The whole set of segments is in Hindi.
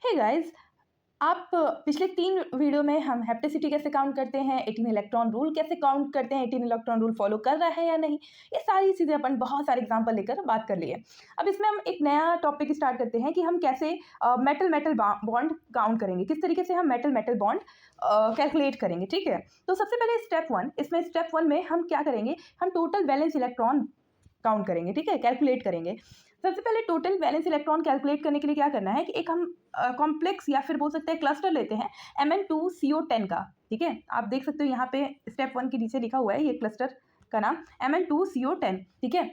हे गाइस, आप पिछले 3 वीडियो में हम हेप्टेसिटी कैसे काउंट करते हैं, 18 इलेक्ट्रॉन रूल कैसे काउंट करते हैं, 18 इलेक्ट्रॉन रूल फॉलो कर रहा है या नहीं, ये सारी चीज़ें अपन बहुत सारे एग्जांपल लेकर बात कर लिए। अब इसमें हम एक नया टॉपिक स्टार्ट करते हैं कि हम कैसे मेटल मेटल बॉन्ड काउंट करेंगे, किस तरीके से हम मेटल मेटल बॉन्ड कैलकुलेट करेंगे। ठीक है, तो सबसे पहले स्टेप 1, इसमें स्टेप 1 में हम क्या करेंगे, हम टोटल वैलेंस इलेक्ट्रॉन काउंट करेंगे। ठीक है, कैलकुलेट करेंगे। सबसे पहले टोटल वैलेंस इलेक्ट्रॉन कैलकुलेट करने के लिए क्या करना है कि एक हम कॉम्प्लेक्स या फिर बोल सकते हैं क्लस्टर लेते हैं Mn2CO10 का। ठीक है, आप देख सकते हो यहाँ पे स्टेप 1 के नीचे लिखा हुआ है ये क्लस्टर का नाम Mn2CO10। ठीक है,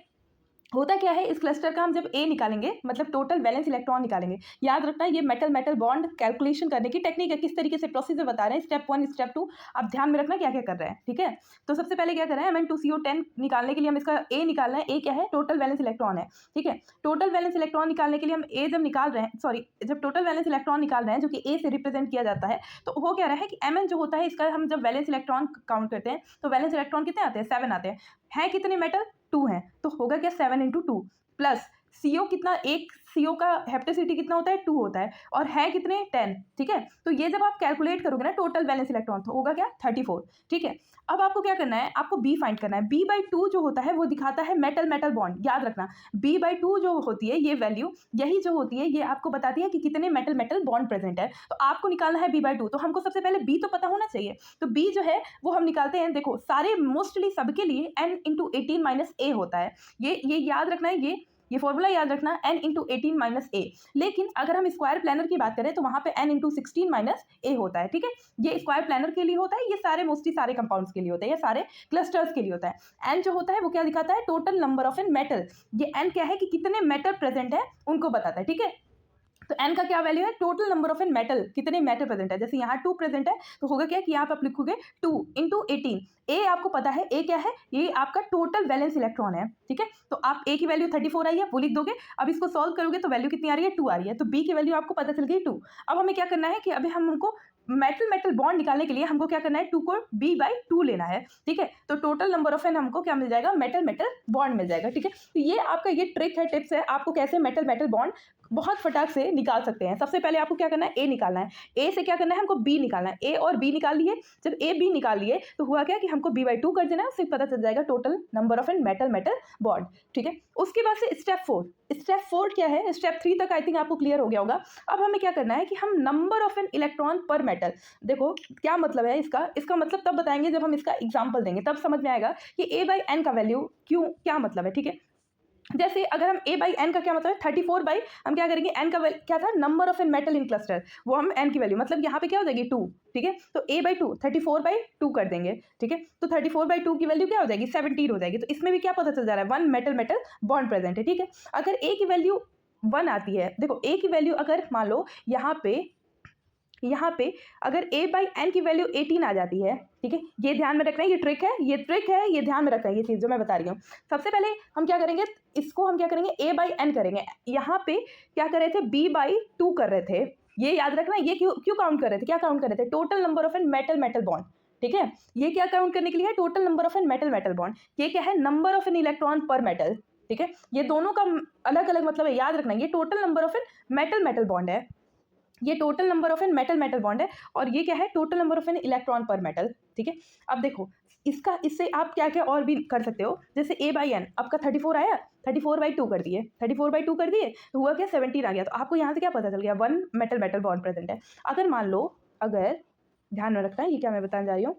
होता क्या है, इस क्लस्टर का हम जब ए निकालेंगे मतलब टोटल वैलेंस इलेक्ट्रॉन निकालेंगे। याद रखना ये मेटल मेटल बॉन्ड कैलकुलेशन करने की टेक्निक है, किस तरीके से प्रोसीजर बता रहे हैं, स्टेप 1 स्टेप 2 आप ध्यान में रखना क्या क्या कर रहे हैं। ठीक है, तो सबसे पहले क्या कर रहे हैं, Mn2CO10 निकालने के लिए हम इसका ए निकालना है। ए क्या है, टोटल वैलेंस इलेक्ट्रॉन है। ठीक है, टोटल वैलेंस इलेक्ट्रॉन निकालने के लिए हम ए जब निकाल रहे हैं, सॉरी जब टोटल वैलेंस इलेक्ट्रॉन निकाल रहे हैं जो कि ए से रिप्रेजेंट किया जाता है, तो हो क्या रहा है कि Mn जो होता है इसका हम जब वैलेंस इलेक्ट्रॉन काउंट करते हैं तो वैलेंस इलेक्ट्रॉन कितने आते हैं, 7 आते हैं कितने मेटल, 2 हैं, तो होगा क्या 7 × 2 प्लस CO कितना, एक CO का हेप्टेसिटी कितना होता है, 2 होता है, और है कितने 10। ठीक है, तो ये जब आप कैलकुलेट करोगे ना टोटल वैलेंस इलेक्ट्रॉन तो होगा क्या 34। ठीक है, अब आपको क्या करना है, आपको B फाइंड करना है। B/2 जो होता है वो दिखाता है मेटल मेटल बॉन्ड। याद रखना B/2 जो होती है ये वैल्यू, यही जो होती है ये आपको बताती है कि कितने मेटल मेटल बॉन्ड प्रेजेंट है। तो आपको निकालना है B/2, तो हमको सबसे पहले B तो पता होना चाहिए। तो B जो है वो हम निकालते हैं। देखो सारे मोस्टली सबके लिए n × 18 - a होता है। ये याद रखना है, ये फॉर्मूला याद रखना, n × 18 - a। लेकिन अगर हम स्क्वायर प्लानर की बात करें तो वहां पे n × 16 - a होता है। ठीक है, ये स्क्वायर प्लानर के लिए होता है, ये सारे मोस्टली सारे कंपाउंड्स के लिए होता है, ये सारे क्लस्टर्स के लिए होता है। n जो होता है वो क्या दिखाता है, total number of n metal. ये n क्या है कि कितने मेटल प्रेजेंट है उनको बताता है। ठीक है, तो n का क्या वैल्यू है, total number of n metal, कितने मेटल प्रेजेंट है। जैसे यहाँ 2 प्रेजेंट है तो होगा क्या कि यहाँ पे आप लिखोगे 2 × 18। ए आपको पता है, ए क्या है, ये आपका टोटल वैलेंस इलेक्ट्रॉन है। ठीक है, तो आप ए की वैल्यू 34 आई है वो लिख दोगे। अब इसको सॉल्व करोगे तो वैल्यू कितनी आ रही है, 2 आ रही है, तो बी की वैल्यू आपको पता चल गई 2। अब हमें क्या करना है कि अभी हमको मेटल मेटल बॉन्ड निकालने के लिए हमको क्या करना है, 2 को B/2 लेना है। ठीक है, तो टोटल नंबर ऑफ एन हमको क्या मिल जाएगा, मेटल मेटल बॉन्ड मिल जाएगा। ठीक है, तो ये आपका ये ट्रिक है, टिप्स है, आपको कैसे मेटल मेटल बॉन्ड बहुत फटाक से निकाल सकते हैं। सबसे पहले आपको क्या करना है, ए निकालना है। ए से क्या करना है, हमको बी निकालना है। ए और बी निकाल लिए, जब ए बी निकाल लिए तो हुआ क्या कि हमको B/2 कर देना है, उससे पता चल जाएगा total number of n metal metal bond. ठीक है, उसके बाद से स्टेप 4 क्या है, स्टेप 3 तक आई थिंक आपको क्लियर हो गया होगा। अब हमें क्या करना है कि हम number of n electron per metal, देखो क्या मतलब है इसका मतलब तब बताएंगे जब हम इसका एग्जाम्पल देंगे, तब समझ में आएगा कि A/n का वैल्यू क्या मतलब है। ठीक है, जैसे अगर हम A/n का क्या मतलब है, 34 बाई हम क्या करेंगे, n का क्या था, number of n metal in cluster, वो हम n की वैल्यू मतलब यहाँ पे क्या हो जाएगी 2। ठीक है, तो A/2 34/2 कर देंगे। ठीक है, तो 34/2 की वैल्यू क्या हो जाएगी, 17 हो जाएगी। तो इसमें भी क्या पता चल जा रहा है, 1 मेटल मेटल बॉन्ड प्रेजेंट है। ठीक है, अगर A की वैल्यू 1 आती है, देखो A की वैल्यू अगर मान लो यहाँ पे अगर A/n की वैल्यू 18 आ जाती है। ठीक है, ये ध्यान में रखना है, ये ट्रिक है, ये ध्यान में रखना है, ये चीज़ जो मैं बता रही हूँ। सबसे पहले हम क्या करेंगे, इसको हम क्या करेंगे, A/n करेंगे। यहाँ पे क्या कर रहे थे, B/2 कर रहे थे, ये याद रखना। ये क्यों काउंट कर रहे थे, क्या काउंट कर रहे थे, total number of n metal metal bond. ठीक है, ये क्या काउंट करने के लिए है, total number of n metal metal bond. ये क्या है, number of n electron per metal. ठीक है, ये दोनों का अलग अलग मतलब है, याद रखना। ये total number of n metal metal bond है, ये total number of n metal metal bond है, और ये क्या है, total number of n electron per metal. ठीक है, अब देखो इससे आप क्या क्या और भी कर सकते हो। जैसे A/n आपका 34 आया, 34/2 कर दिए, 34/2 कर दिए तो हुआ क्या, 17 आ गया। तो आपको यहाँ से क्या पता चल गया, 1 मेटल मेटल बॉन्ड प्रेजेंट है। अगर मान लो, अगर ध्यान में रखना है ये क्या मैं बताने जा रही हूँ,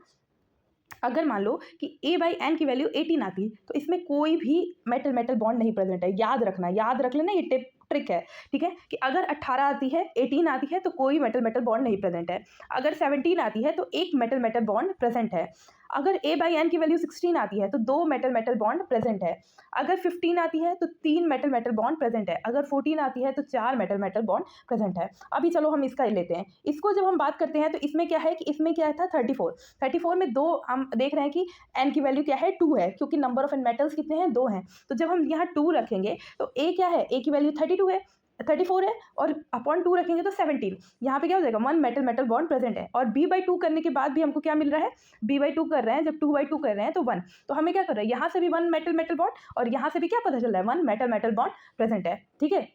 अगर मान लो कि A/n की वैल्यू 18 आती तो इसमें कोई भी मेटल मेटल बॉन्ड नहीं प्रेजेंट है। याद रखना, याद रख लेना, ये ट्रिक है। ठीक है, कि अगर 18 आती है, 18 आती है तो कोई मेटल मेटल बॉन्ड नहीं प्रेजेंट है। अगर 17 आती है तो एक मेटल मेटल बॉन्ड प्रेजेंट है। अगर A/n की वैल्यू 16 आती है तो 2 मेटल मेटल बॉन्ड प्रेजेंट है। अगर 15 आती है तो 3 मेटल मेटल बॉन्ड प्रेजेंट है। अगर 14 आती है तो 4 मेटल मेटल बॉन्ड प्रेजेंट है। अभी चलो हम इसका लेते हैं, इसको जब हम बात करते हैं तो इसमें क्या है कि इसमें क्या था, 34 में 2 हम देख रहे हैं कि n की वैल्यू क्या है, 2 है, क्योंकि नंबर ऑफ एन मेटल्स कितने हैं, 2 हैं। तो जब हम यहाँ 2 रखेंगे तो A क्या है, A की वैल्यू 32 है, 34 है, और अपॉन 2 रखेंगे तो 17। यहाँ पे क्या हो जाएगा, 1 मेटल मेटल बॉन्ड प्रेजेंट है। और B/2 करने के बाद भी हमको क्या मिल रहा है, B/2 कर रहे हैं, जब 2/2 कर रहे हैं तो 1। तो हमें क्या कर रहा है, यहाँ से भी 1 मेटल मेटल बॉन्ड, और यहाँ से भी क्या पता चल रहा है, 1 मेटल मेटल बॉन्ड प्रेजेंट है। ठीक है,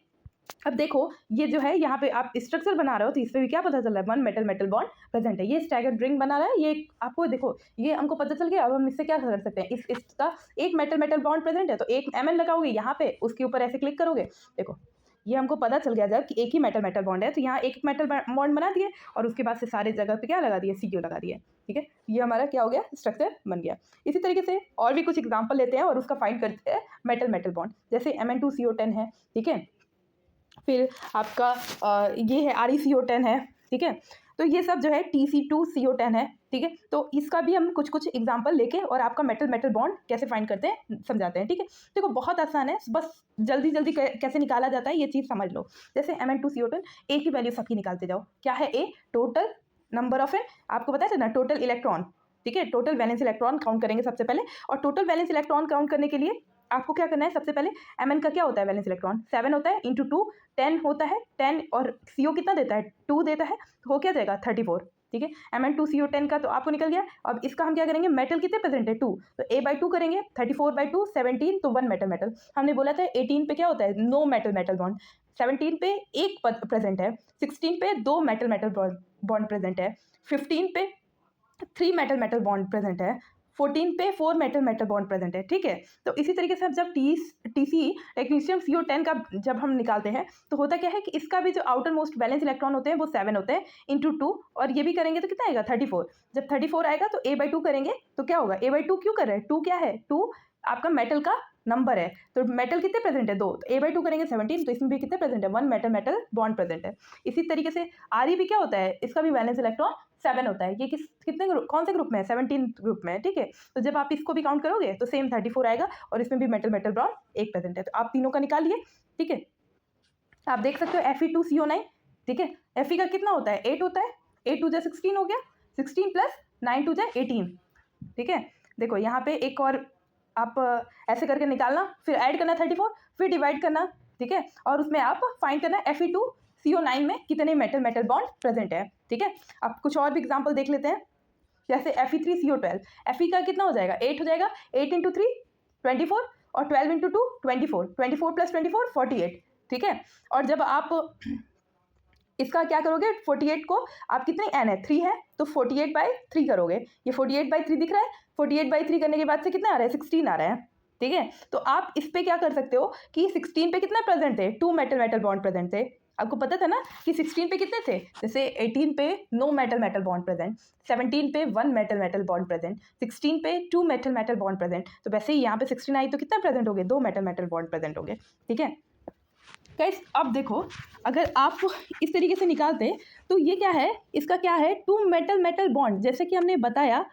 अब देखो ये जो है यहाँ पे आप स्ट्रक्चर बना रहे हो तो इससे भी क्या पता चल रहा है, one metal metal bond present है। ये स्टैगर्ड रिंग बना रहा है, ये आपको देखो ये हमको पता चल गया। अब हम इससे क्या कर सकते हैं, इसका एक मेटल मेटल बॉन्ड प्रेजेंट है तो एक Mn लगाओगे यहाँ पे, उसके ऊपर ऐसे क्लिक करोगे, देखो ये हमको पता चल गया जब कि एक ही मेटल मेटल बॉन्ड है तो यहाँ एक मेटल बॉन्ड बना दिए और उसके बाद से सारे जगह पे क्या लगा दिए, CO लगा दिए। ठीक है, ये हमारा क्या हो गया, स्ट्रक्चर बन गया। इसी तरीके से और भी कुछ एग्जांपल लेते हैं और उसका फाइंड करते हैं मेटल मेटल बॉन्ड। जैसे Mn2CO10 है, ठीक है, फिर आपका ये है ReCO10 है, ठीक है, तो ये सब जो है Tc2CO10 है, ठीक है। तो इसका भी हम कुछ कुछ एग्जांपल लेके और आपका मेटल मेटल बॉन्ड कैसे फाइंड करते हैं समझाते हैं। ठीक है, देखो बहुत आसान है, बस जल्दी जल्दी कैसे निकाला जाता है ये चीज़ समझ लो। जैसे Mn2CO10 ए की वैल्यू सबकी निकालते जाओ। क्या है ए, टोटल नंबर ऑफ आपको पता है ना, टोटल इलेक्ट्रॉन, ठीक है, टोटल वैलेंस इलेक्ट्रॉन काउंट करेंगे सबसे पहले। और टोटल वैलेंस इलेक्ट्रॉन काउंट करने के लिए आपको क्या करना है, सबसे पहले Mn का क्या होता है वैलेंस इलेक्ट्रॉन, 7 होता है, इंटू 2 10 होता है, 10 और CO कितना देता है, 2 देता है, तो हो क्या जाएगा 34। ठीक है, Mn2CO10 का तो आपको निकल गया। अब इसका हम क्या करेंगे, मेटल कितने प्रेजेंट है 2, तो A/2 करेंगे, 34/2 17, तो 1 मेटल मेटल। हमने बोला था 18 पे क्या होता है, नो मेटल मेटल बॉन्ड, 17 पे एक प्रेजेंट है, 16 पे 2 मेटल मेटल बॉन्ड प्रेजेंट है, 15 पे 3 मेटल मेटल बॉन्ड प्रेजेंट है, 14 पे 4 मेटल मेटल बॉन्ड प्रेजेंट है। ठीक है, तो इसी तरीके से अब जब TC टेक्नीशियम CO10 का जब हम निकालते हैं तो होता क्या है कि इसका भी जो आउटर मोस्ट बैलेंस इलेक्ट्रॉन होते हैं वो 7 होते हैं, इंटू 2, और ये भी करेंगे तो कितना आएगा 34। जब 34 आएगा तो A/2 करेंगे तो क्या होगा, A/2 क्यों कर रहे हैं, 2 क्या है, 2 आपका मेटल का नंबर है, तो मेटल कितने प्रेजेंट है 2, तो A/2 करेंगे 17, तो इसमें भी कितने प्रेजेंट है, 1 मेटल मेटल बॉन्ड प्रेजेंट है। इसी तरीके से Re भी क्या होता है, इसका भी वैलेंस इलेक्ट्रॉन 7 होता है। ये कितने ग्रुप, कौन से ग्रुप में है, 17 ग्रुप में है। ठीक है, तो जब आप इसको भी काउंट करोगे तो सेम 34 आएगा और इसमें भी मेटल मेटल बॉन्ड एक प्रेजेंट है। तो आप तीनों का निकालिए। ठीक है, आप देख सकते हो Fe2CO9, ठीक है, Fe का कितना होता है 8 होता है, 8 2 16 हो गया, 16 प्लस 9 2 18। ठीक है, देखो यहाँ पे एक और आप ऐसे करके निकालना, फिर ऐड करना 34, फिर डिवाइड करना, ठीक है, और उसमें आप फाइंड करना Fe2CO9 में कितने मेटल मेटल बॉन्ड प्रेजेंट है। ठीक है, अब कुछ और भी एग्जांपल देख लेते हैं। जैसे Fe3CO12, Fe का कितना हो जाएगा 8 हो जाएगा, 8 इंटू 3 24 और 12 इंटू 2 24, 24 प्लस 24 48। ठीक है, और जब आप इसका क्या करोगे, 48 को आप कितने n है 3 है तो 48/3 करोगे, ये 48/3 दिख रहा है, 48/3 करने के बाद से कितना आ रहा है 16 आ रहा है। ठीक है, तो आप इस पे क्या कर सकते हो कि 16 पे कितना प्रेजेंट थे, 2 मेटल मेटल बॉन्ड प्रेजेंट थे। आपको पता था ना कि 16 पे कितने थे, जैसे 18 पे no metal metal bond present, 17 पे 1 मेटल मेटल बॉन्ड प्रेजेंट, 16 पे 2 मेटल मेटल बॉन्ड प्रेजेंट, तो वैसे ही यहाँ पे 16 आई तो कितना प्रेजेंट हो गए, 2 मेटल मेटल बॉन्ड प्रेजेंट होंगे। ठीक है गाइस, अब देखो अगर आप इस तरीके से निकालते तो ये क्या है, इसका क्या है 2 मेटल मेटल बॉन्ड, जैसे कि हमने बताया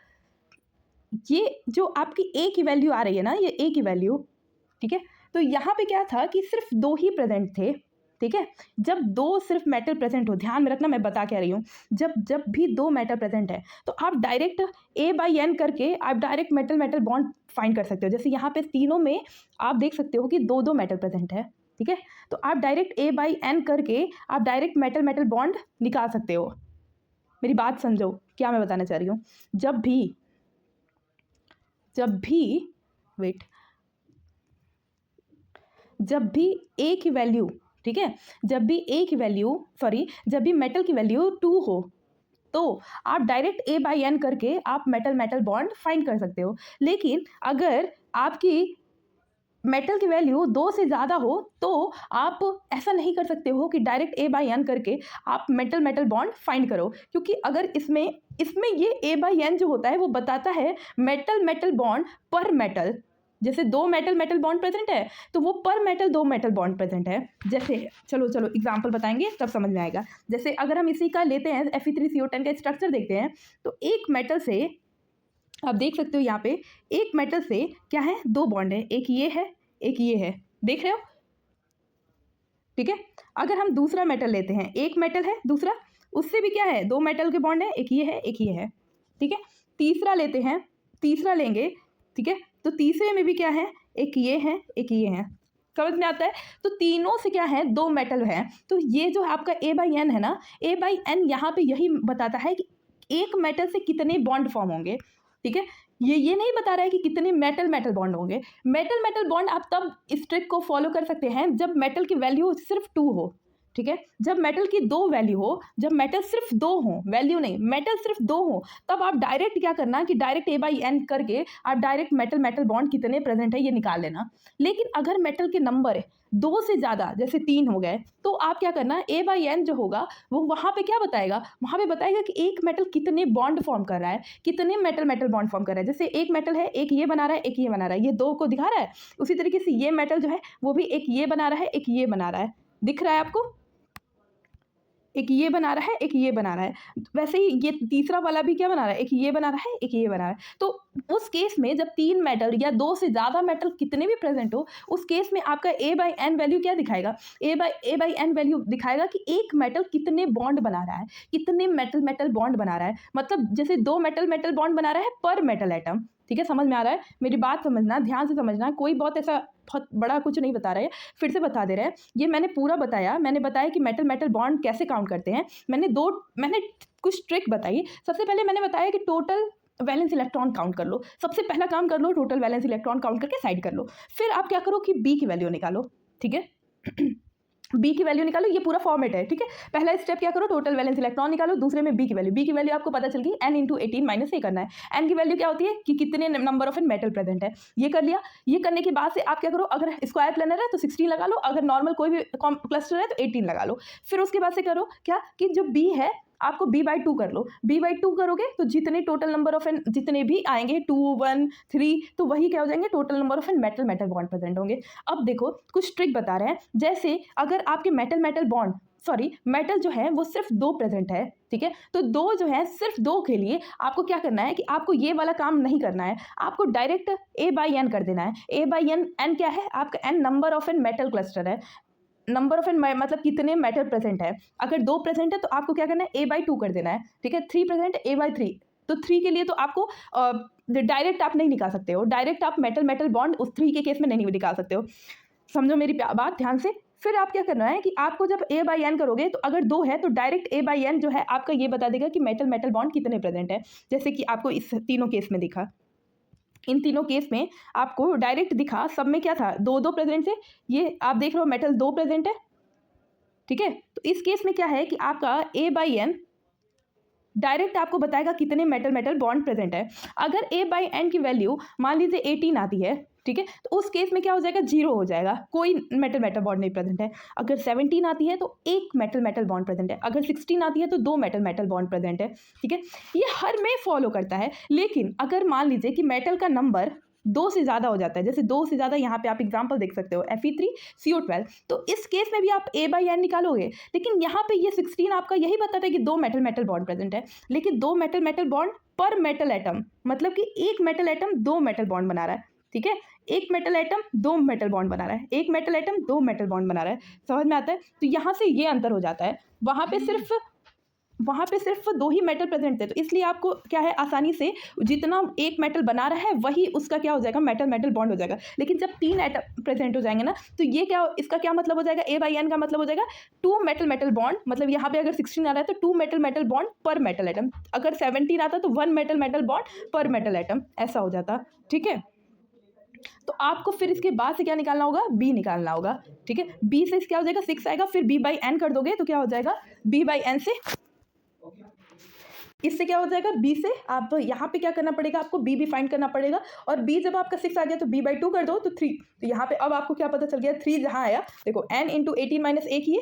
ये जो आपकी ए की वैल्यू आ रही है ना, ये ए की वैल्यू, ठीक है, तो यहाँ पे क्या था कि सिर्फ 2 ही प्रेजेंट थे। ठीक है, जब 2 सिर्फ मेटल प्रेजेंट हो, ध्यान में रखना मैं बता क्या रही हूँ, जब भी 2 मेटल प्रेजेंट है तो आप डायरेक्ट A/N करके आप direct metal metal bond find कर सकते हो। जैसे यहाँ पे तीनों में आप देख सकते हो कि 2 मेटल प्रेजेंट है। ठीक है, तो आप डायरेक्ट A/N करके आप डायरेक्ट मेटल मेटल बॉन्ड निकाल सकते हो। मेरी बात समझो क्या मैं बताना चाह रही हूँ, जब भी ए की वैल्यू, ठीक है, जब भी मेटल की वैल्यू 2 हो तो आप डायरेक्ट A/N करके आप मेटल मेटल बॉन्ड फाइंड कर सकते हो। लेकिन अगर आपकी मेटल की वैल्यू 2 से ज़्यादा हो तो आप ऐसा नहीं कर सकते हो कि डायरेक्ट A/N करके आप मेटल मेटल बॉन्ड फाइंड करो, क्योंकि अगर इसमें ये A/N जो होता है वो बताता है मेटल मेटल बॉन्ड पर मेटल। जैसे 2 मेटल मेटल बॉन्ड प्रेजेंट है तो वो पर मेटल 2 मेटल बॉन्ड प्रेजेंट है। जैसे चलो एग्जांपल बताएंगे तब समझ में आएगा। जैसे अगर हम इसी का लेते हैं Fe3CO10 का स्ट्रक्चर देखते हैं तो एक मेटल से आप देख सकते हो यहाँ पे एक मेटल से क्या है 2 बॉन्ड है, एक ये है एक ये है, देख रहे हो। ठीक है, अगर हम दूसरा मेटल लेते हैं, एक मेटल है दूसरा, उससे भी क्या है 2 मेटल के बॉन्ड है, एक ये है एक ये है। ठीक है, तीसरा लेते हैं, तीसरा लेंगे, ठीक है, तो तीसरे में भी क्या है, एक ये है एक ये है, समझ में आता है। तो तीनों से क्या है 2 मेटल है, तो ये जो आपका A/N है ना, A/N यहाँ पे यही बताता है कि एक मेटल से कितने बॉन्ड फॉर्म होंगे। ठीक है, ये नहीं बता रहा है कि कितने मेटल मेटल बॉन्ड होंगे। मेटल मेटल बॉन्ड आप तब इस ट्रिक को फॉलो कर सकते हैं जब मेटल की वैल्यू सिर्फ 2 हो, ठीक है? जब मेटल की 2 वैल्यू हो, जब मेटल सिर्फ 2 हो, वैल्यू नहीं, मेटल सिर्फ 2 हो, तब आप डायरेक्ट क्या करना कि डायरेक्ट A/N करके आप डायरेक्ट मेटल मेटल बॉन्ड कितने प्रेजेंट है ये निकाल लेना। लेकिन अगर मेटल के नंबर 2 से ज़्यादा, जैसे 3 हो गए, तो आप क्या करना, A/N जो होगा वो वहाँ पे क्या बताएगा, वहाँ पे बताएगा कि एक मेटल कितने बॉन्ड फॉर्म कर रहा है, कितने मेटल मेटल बॉन्ड फॉर्म कर रहा है। जैसे एक मेटल है, एक ये बना रहा है, एक ये बना रहा है, ये 2 को दिखा रहा है। उसी तरीके से ये मेटल जो है वो भी एक ये बना रहा है, एक ये बना रहा है। दिख रहा है आपको? एक ये बना रहा है, एक ये बना रहा है। वैसे ही ये तीसरा वाला भी क्या बना रहा है, एक ये बना रहा है, एक ये बना रहा है। तो उस केस में जब 3 मेटल या 2 से ज़्यादा मेटल कितने भी प्रेजेंट हो, उस केस में आपका A/N वैल्यू क्या दिखाएगा, A/N वैल्यू दिखाएगा कि एक मेटल कितने बॉन्ड बना रहा है, कितने मेटल मेटल बॉन्ड बना रहा है। मतलब जैसे 2 मेटल मेटल बॉन्ड बना रहा है पर मेटल एटम। ठीक है, समझ में आ रहा है? मेरी बात समझना, ध्यान से समझना, कोई बहुत ऐसा बहुत बड़ा कुछ नहीं बता रहा है, फिर से बता दे रहे हैं। ये मैंने पूरा बताया, मैंने बताया कि मेटल मेटल बॉन्ड कैसे काउंट करते हैं। मैंने कुछ ट्रिक बताई। सबसे पहले मैंने बताया कि टोटल वैलेंस इलेक्ट्रॉन काउंट कर लो। सबसे पहला काम कर लो, टोटल वैलेंस इलेक्ट्रॉन काउंट करके साइड कर लो। फिर आप क्या करो कि बी की वैल्यू निकालो, ठीक है? बी की वैल्यू निकालो, ये पूरा फॉर्मेट है, ठीक है? पहला स्टेप क्या करो, टोटल वैलेंस इलेक्ट्रॉन निकालो, दूसरे में बी की वैल्यू आपको पता चल गई, n इंटू 18 माइनस ए करना है। n की वैल्यू क्या होती है कि कितने नंबर ऑफ मेटल प्रेजेंट है, ये कर लिया। ये करने के बाद से आप क्या करो, अगर स्क्वायर प्लेनर है तो 16 लगा लो, अगर नॉर्मल कोई भी क्लस्टर है तो 18 लगा लो। फिर उसके बाद से करो क्या कि जो बी है आपको b/2 कर लो। b/2 करोगे तो जितने टोटल नंबर ऑफ जितने भी आएंगे 2 1 3, तो वही क्या हो जाएंगे, total number of metal metal bond present होंगे। अब देखो कुछ ट्रिक बता रहे हैं। जैसे अगर आपके मेटल मेटल बॉन्ड मेटल जो है वो सिर्फ 2 प्रेजेंट है, ठीक है? तो 2 जो है, सिर्फ 2 के लिए आपको क्या करना है कि आपको ये वाला काम नहीं करना है, आपको डायरेक्ट A/N कर देना है। A/N n क्या है आपका, n number of metal cluster है। नंबर ऑफ मतलब कितने मेटल प्रेजेंट है। अगर 2 प्रेजेंट है तो आपको क्या करना है, A/2 कर देना है, ठीक है? 3 प्रेजेंट, A/3। तो 3 के लिए तो आपको डायरेक्ट आप नहीं निकाल सकते हो, डायरेक्ट आप मेटल मेटल बॉन्ड उस 3 के केस में नहीं निकाल सकते हो। समझो मेरी बात ध्यान से। फिर आप क्या करना है कि आपको जब A/N करोगे तो अगर 2 है तो डायरेक्ट A/N जो है आपका ये बता देगा कि मेटल मेटल बॉन्ड कितने प्रेजेंट है। जैसे कि आपको इस तीनों केस में दिखा, इन तीनों केस में आपको डायरेक्ट दिखा, सब में क्या था, 2 प्रेजेंट थे। ये आप देख रहे हो मेटल 2 प्रेजेंट है, ठीक है? तो इस केस में क्या है कि आपका A/N डायरेक्ट आपको बताएगा कितने मेटल मेटल बॉन्ड प्रेजेंट है। अगर A/N की वैल्यू मान लीजिए 18 आती है, ठीक है? तो उस केस में क्या हो जाएगा, 0 हो जाएगा, कोई मेटल मेटल बॉन्ड नहीं प्रेजेंट है। अगर 17 आती है तो एक मेटल मेटल बॉन्ड प्रेजेंट है। अगर 16 आती है तो 2 मेटल मेटल बॉन्ड प्रेजेंट है, ठीक है? ये हर में फॉलो करता है। लेकिन अगर मान लीजिए कि मेटल का नंबर 2 से ज़्यादा हो जाता है, जैसे 2 से ज़्यादा, यहाँ पे आप एग्जांपल देख सकते हो Fe3CO12, तो इस केस में भी आप A/N निकालोगे। लेकिन यहाँ पे ये 16 आपका यही बताता है कि 2 मेटल मेटल बॉन्ड प्रेजेंट है, लेकिन 2 मेटल मेटल बॉन्ड पर मेटल एटम, मतलब कि एक मेटल एटम 2 मेटल बॉन्ड बना रहा है, ठीक है? एक मेटल एटम 2 मेटल बॉन्ड बना रहा है, एक मेटल एटम 2 मेटल बॉन्ड बना रहा है। समझ में आता है? तो यहाँ से ये अंतर हो जाता है। वहाँ पे सिर्फ 2 ही मेटल प्रेजेंट थे, तो इसलिए आपको क्या है, आसानी से जितना एक मेटल बना रहा है वही उसका क्या हो जाएगा, मेटल मेटल बॉन्ड हो जाएगा। लेकिन जब 3 एटम प्रेजेंट हो जाएंगे ना, तो ये क्या, इसका क्या मतलब हो जाएगा, A/N का मतलब हो जाएगा 2 मेटल मेटल बॉन्ड। मतलब यहाँ पे अगर 16 आ रहा है तो 2 मेटल मेटल बॉन्ड पर मेटल एटम। अगर 17 आता तो 1 मेटल मेटल बॉन्ड पर मेटल एटम, ऐसा हो जाता, ठीक है? तो आपको फिर इसके बाद से क्या निकालना होगा, बी निकालना होगा, ठीक है? बी से क्या हो जाएगा, 6 आएगा, फिर B/N कर दोगे तो क्या हो जाएगा, B/N से, इससे क्या हो जाएगा, बी से आप यहाँ पे क्या करना पड़ेगा, आपको बी भी फाइंड करना पड़ेगा। और बी जब आपका 6 आ गया तो B/2 कर दो तो 3। तो यहाँ पे अब आपको क्या पता चल गया, 3 जहाँ आया, देखो n इंटू 18 माइनस ए किए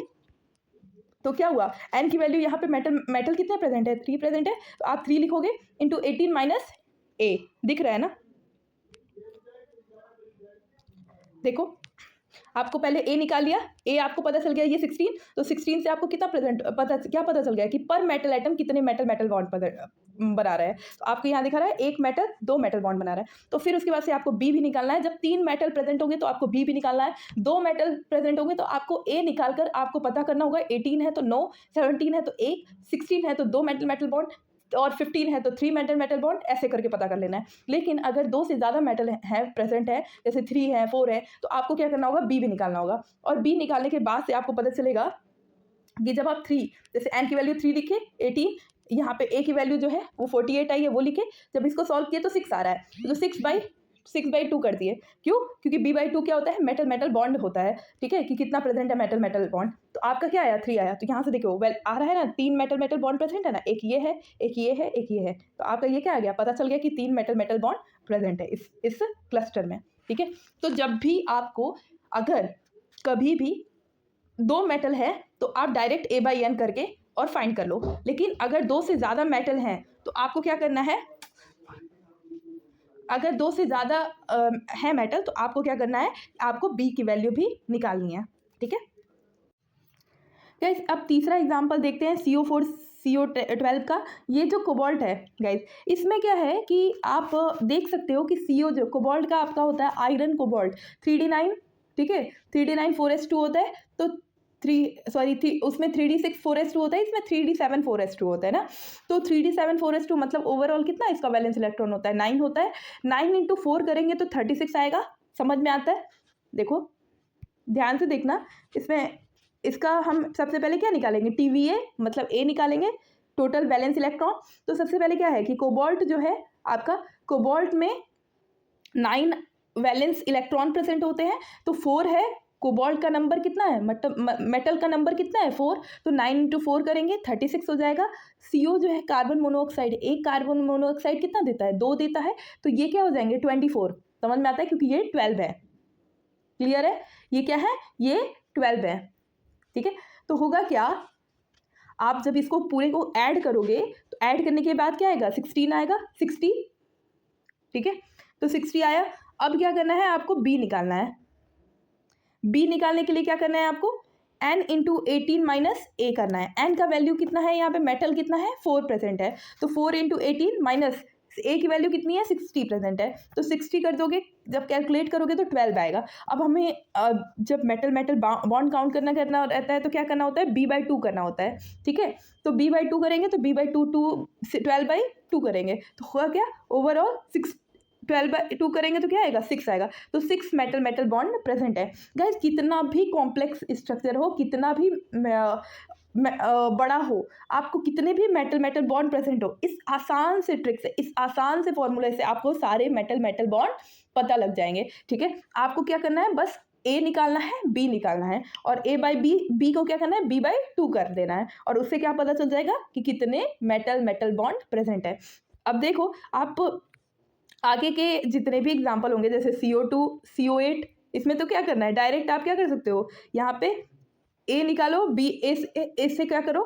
तो क्या हुआ, n की वैल्यू यहाँ पे मेटल कितने प्रेजेंट है, 3 प्रेजेंट है, तो आप 3 लिखोगे इंटू 18 माइनस ए। दिख रहा है ना? देखो आपको पहले ए निकाल लिया, ए आपको पता चल गया ये 16, तो 16 से आपको कितना क्या पता चल गया कि पर मेटल एटम कितने मेटल मेटल बॉन्ड बना रहा है। तो आपको यहाँ दिखा रहा है एक मेटल 2 मेटल बॉन्ड बना रहा है। तो फिर उसके बाद से आपको बी भी निकालना है। जब 3 मेटल प्रेजेंट होंगे तो आपको बी भी निकालना है। 2 मेटल प्रेजेंट होंगे तो आपको ए निकाल कर आपको पता करना होगा, 18 है तो 9, 17 है तो 1, 16 है तो 2 मेटल मेटल बॉन्ड, और 15 है तो 3 मेटल मेटल बॉन्ड, ऐसे करके पता कर लेना है। लेकिन अगर 2 से ज़्यादा मेटल है प्रेजेंट है, जैसे 3 है 4 है, तो आपको क्या करना होगा, बी भी निकालना होगा। और बी निकालने के बाद से आपको पता चलेगा कि जब आप 3, जैसे n की वैल्यू 3 लिखे, 18, यहाँ पे ए की वैल्यू जो है वो 48 आई है, वो लिखे। जब इसको सॉल्व किए तो 6 आ रहा है, तो 6/2 कर दिए। क्यों? क्योंकि b/2 क्या होता है, मेटल मेटल बॉन्ड होता है, ठीक है, कि कितना प्रेजेंट है मेटल मेटल बॉन्ड। तो आपका क्या आया, 3 आया। तो यहाँ से देखो वेल आ रहा है ना, 3 मेटल मेटल बॉन्ड प्रेजेंट है ना, एक ये है, एक ये है, एक ये है। तो आपका ये क्या आ गया, पता चल गया कि 3 मेटल मेटल बॉन्ड प्रेजेंट है इस क्लस्टर में, ठीक है। तो जब भी आपको अगर कभी भी 2 मेटल है तो आप डायरेक्ट A/N करके और फाइंड कर लो। लेकिन अगर 2 से ज़्यादा मेटल हैं तो आपको क्या करना है, अगर 2 से ज़्यादा है मेटल तो आपको क्या करना है, आपको B की वैल्यू भी निकालनी है, ठीक है। गाइस अब तीसरा एग्जांपल देखते हैं CO4 CO12 का। ये जो कोबाल्ट है गाइस, इसमें क्या है कि आप देख सकते हो कि CO जो कोबाल्ट का आपका होता है आयरन कोबाल्ट 3D9, ठीक है, 3D9 4s2 होता है। तो उसमें 3D6 4s2 होता है, इसमें 3D7 4s2 होता है ना। तो 3D7 4s2 मतलब ओवरऑल कितना इसका वैलेंस इलेक्ट्रॉन होता है, 9 होता है। 9 × 4 करेंगे तो 36 आएगा। समझ में आता है? देखो ध्यान से देखना, इसमें इसका हम सबसे पहले क्या निकालेंगे, TVA मतलब A निकालेंगे, टोटल वैलेंस इलेक्ट्रॉन। तो सबसे पहले क्या है कि कोबाल्ट जो है आपका, कोबाल्ट में 9 वैलेंस इलेक्ट्रॉन प्रेजेंट होते हैं। तो 4 है, कोबाल्ट का नंबर कितना है, मेटल का नंबर कितना है 4, तो 9 × 4 करेंगे 36 हो जाएगा। CO जो है कार्बन मोनोऑक्साइड, एक कार्बन मोनोऑक्साइड कितना देता है, 2 देता है। तो ये क्या हो जाएंगे 24। समझ में आता है, क्योंकि ये 12 है। क्लियर है? ये क्या है, ये 12 है, ठीक है। तो होगा क्या, आप जब इसको पूरे को ऐड करोगे तो ऐड करने के बाद क्या आएगा, 16 आएगा, 60, ठीक है। तो 60 आया। अब क्या करना है, आपको B निकालना है। B निकालने के लिए क्या करना है आपको, N × 18 - A करना है। N का वैल्यू कितना है, यहाँ पे मेटल कितना है 4 प्रेजेंट है। तो 4 × 18 - A की वैल्यू कितनी है 60 प्रेजेंट है। तो 60 कर दोगे, जब कैलकुलेट करोगे तो 12 आएगा। अब हमें जब मेटल मेटल बॉन्ड काउंट करना रहता है तो क्या करना होता है, B/2 करना होता है, ठीक है। तो B/2 करेंगे तो B/2 12/2 करेंगे तो होगा क्या, ओवरऑल 12/2 करेंगे तो क्या आएगा, 6 आएगा। तो 6 मेटल मेटल बॉन्ड प्रेजेंट है। गाइस कितना भी कॉम्प्लेक्स स्ट्रक्चर हो, कितना भी बड़ा हो, आपको कितने भी मेटल मेटल बॉन्ड प्रेजेंट हो, इस आसान से ट्रिक से, इस आसान से फॉर्मूले से आपको सारे मेटल मेटल बॉन्ड पता लग जाएंगे, ठीक है। आपको क्या करना है, बस A निकालना है, B निकालना है, और B को क्या करना है, B/2 कर देना है, और उससे क्या पता चल जाएगा कि कितने मेटल मेटल बॉन्ड प्रेजेंट है। अब देखो आप आगे के जितने भी एग्जाम्पल होंगे, जैसे CO2 CO8, इसमें तो क्या करना है, डायरेक्ट आप क्या कर सकते हो, यहाँ पे A निकालो, A से क्या करो,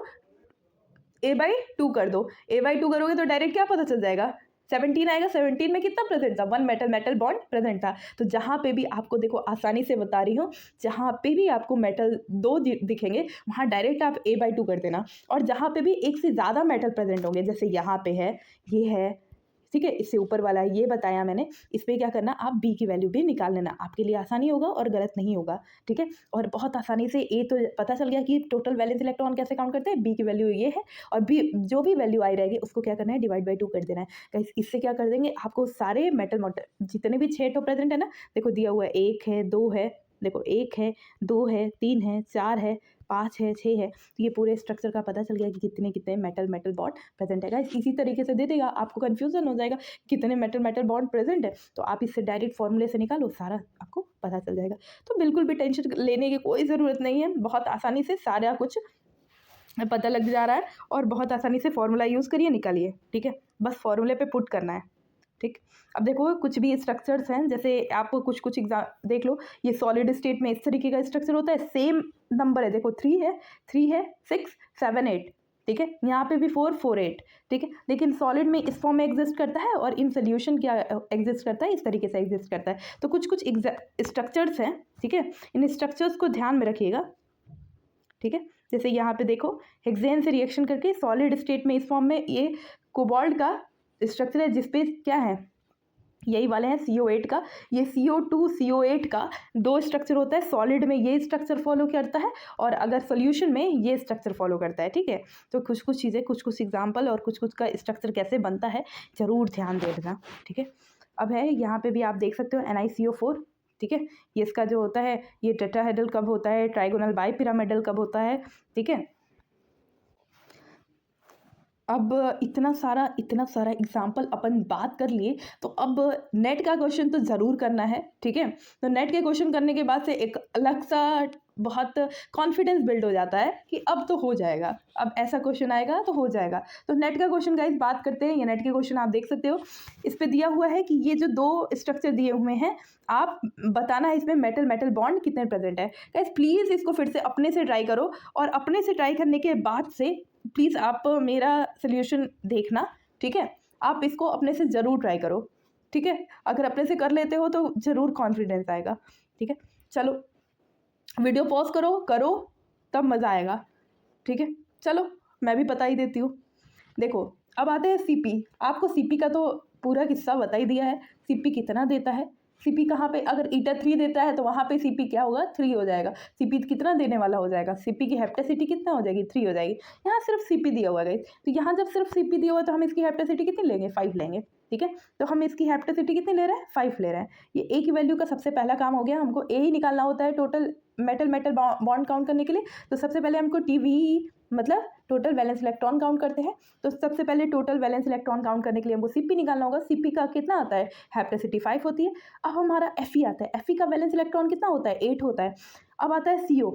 A/2 कर दो। A/2 करोगे तो डायरेक्ट क्या पता चल जाएगा, 17 आएगा। 17 में कितना प्रेजेंट था, 1 मेटल मेटल बॉन्ड प्रेजेंट था। तो जहाँ पे भी आपको, देखो आसानी से बता रही हूँ, जहाँ पे भी आपको मेटल 2 दिखेंगे वहाँ डायरेक्ट आप A/2 कर देना। और जहाँ पे भी एक से ज़्यादा मेटल प्रेजेंट होंगे, जैसे यहाँ पे है, ये है, ठीक है, इससे ऊपर वाला ये बताया मैंने, इस पर क्या करना, आप B की वैल्यू भी निकाल लेना, आपके लिए आसानी होगा और गलत नहीं होगा, ठीक है। और बहुत आसानी से A तो पता चल गया कि टोटल वैलेंस इलेक्ट्रॉन कैसे काउंट करते हैं, B की वैल्यू ये है, और B जो भी वैल्यू आई रहेगी उसको क्या करना है, डिवाइड/2 कर देना है। गाइस इससे क्या कर देंगे, आपको सारे मेटल जितने भी 6 प्रेजेंट है ना, देखो दिया हुआ है, 1 है, 2 है, देखो 1 है, 2 है, 3 है, 4 है, 5 है, 6 है। तो ये पूरे स्ट्रक्चर का पता चल गया कि कितने कितने मेटल मेटल बॉन्ड प्रेजेंट है। गाइस इसी तरीके से दे देगा, आपको कन्फ्यूजन हो जाएगा कितने मेटल मेटल बॉन्ड प्रेजेंट है, तो आप इससे डायरेक्ट फॉर्मूले से निकालो, सारा आपको पता चल जाएगा। तो बिल्कुल भी टेंशन लेने की कोई ज़रूरत नहीं है, बहुत आसानी से सारा कुछ पता लग जा रहा है, और बहुत आसानी से फॉर्मूला यूज़ करिए, निकालिए, ठीक है। बस फॉर्मूले पे पुट करना है, ठीक। अब देखो कुछ भी स्ट्रक्चर्स हैं, जैसे आपको कुछ एग्जाम देख लो, ये सॉलिड स्टेट में इस तरीके का स्ट्रक्चर होता है, सेम नंबर है, देखो 3 है, 6 7 8, ठीक है, यहाँ पे भी 4 4 8, ठीक है। लेकिन सॉलिड में इस फॉर्म में एग्जिस्ट करता है, और इन सोल्यूशन क्या एग्जिस्ट करता है, इस तरीके से एग्जिस्ट करता है। तो कुछ स्ट्रक्चर्स हैं, ठीक है, इन स्ट्रक्चर्स को ध्यान में रखिएगा, ठीक है। जैसे यहाँ पे देखो हेक्सेन से रिएक्शन करके सॉलिड स्टेट में इस फॉर्म में ये कोबाल्ट का स्ट्रक्चर है, जिसपे क्या है, यही वाले हैं CO8 का, ये CO2 CO8 का 2 स्ट्रक्चर होता है। सॉलिड में ये स्ट्रक्चर फॉलो करता है, और अगर सोल्यूशन में ये स्ट्रक्चर फॉलो करता है, ठीक है। तो कुछ कुछ चीज़ें, कुछ कुछ एग्जाम्पल और कुछ कुछ का स्ट्रक्चर कैसे बनता है ज़रूर ध्यान दे देना, ठीक है। अब है यहाँ पे भी आप देख सकते हो NiCO4, ठीक है, ये इसका जो होता है, ये टेट्राहेड्रल कब होता है, ट्राइगोनल बाइपिरामिडल कब होता है, ठीक है। अब इतना सारा एग्जाम्पल अपन बात कर लिए, तो अब नेट का क्वेश्चन तो ज़रूर करना है, ठीक है। तो नेट के क्वेश्चन करने के बाद से एक अलग सा बहुत कॉन्फिडेंस बिल्ड हो जाता है कि अब तो हो जाएगा, अब ऐसा क्वेश्चन आएगा तो हो जाएगा। तो नेट का क्वेश्चन गाइस बात करते हैं। ये नेट के क्वेश्चन आप देख सकते हो, इस पे दिया हुआ है कि ये जो दो स्ट्रक्चर दिए हुए हैं, आप बताना है इसमें मेटल मेटल बॉन्ड कितने प्रेजेंट है। गाइस प्लीज़ इसको फिर से अपने से ट्राई करो, और अपने से ट्राई करने के बाद से प्लीज़ आप मेरा सोल्यूशन देखना, ठीक है। आप इसको अपने से ज़रूर ट्राई करो, ठीक है। अगर अपने से कर लेते हो तो ज़रूर कॉन्फिडेंस आएगा, ठीक है। चलो वीडियो पॉज करो तब मज़ा आएगा, ठीक है। चलो मैं भी बता ही देती हूँ। देखो अब आते हैं सीपी। आपको सीपी का तो पूरा किस्सा बता ही दिया है, सीपी कितना देता है, सीपी कहाँ पे, अगर ईटा 3 देता है तो वहाँ पे सीपी क्या होगा, 3 हो जाएगा। सीपी कितना देने वाला हो जाएगा, सीपी की हेप्टेसिटी कितना हो जाएगी, 3 हो जाएगी। यहाँ सिर्फ सीपी दिया हुआ है, तो यहाँ जब सिर्फ सीपी दिया हुआ तो हम इसकी हेप्टेसिटी कितनी लेंगे, 5 लेंगे, ठीक है। तो हम इसकी हेप्टेसिटी कितनी ले रहे हैं, 5 ले रहे हैं। ये ए की वैल्यू का सबसे पहला काम हो गया, हमको ए ही निकालना होता है total metal metal bond count करने के लिए। तो सबसे पहले हमको टीवी मतलब टोटल वैलेंस इलेक्ट्रॉन काउंट करते हैं। तो सबसे पहले टोटल वैलेंस इलेक्ट्रॉन काउंट करने के लिए हमको सीपी निकालना होगा। सीपी का कितना आता है, हेप्टेसिटी 5 होती है। अब हमारा एफई आता है, एफई का वैलेंस इलेक्ट्रॉन कितना होता है, 8 होता है। अब आता है सीओ,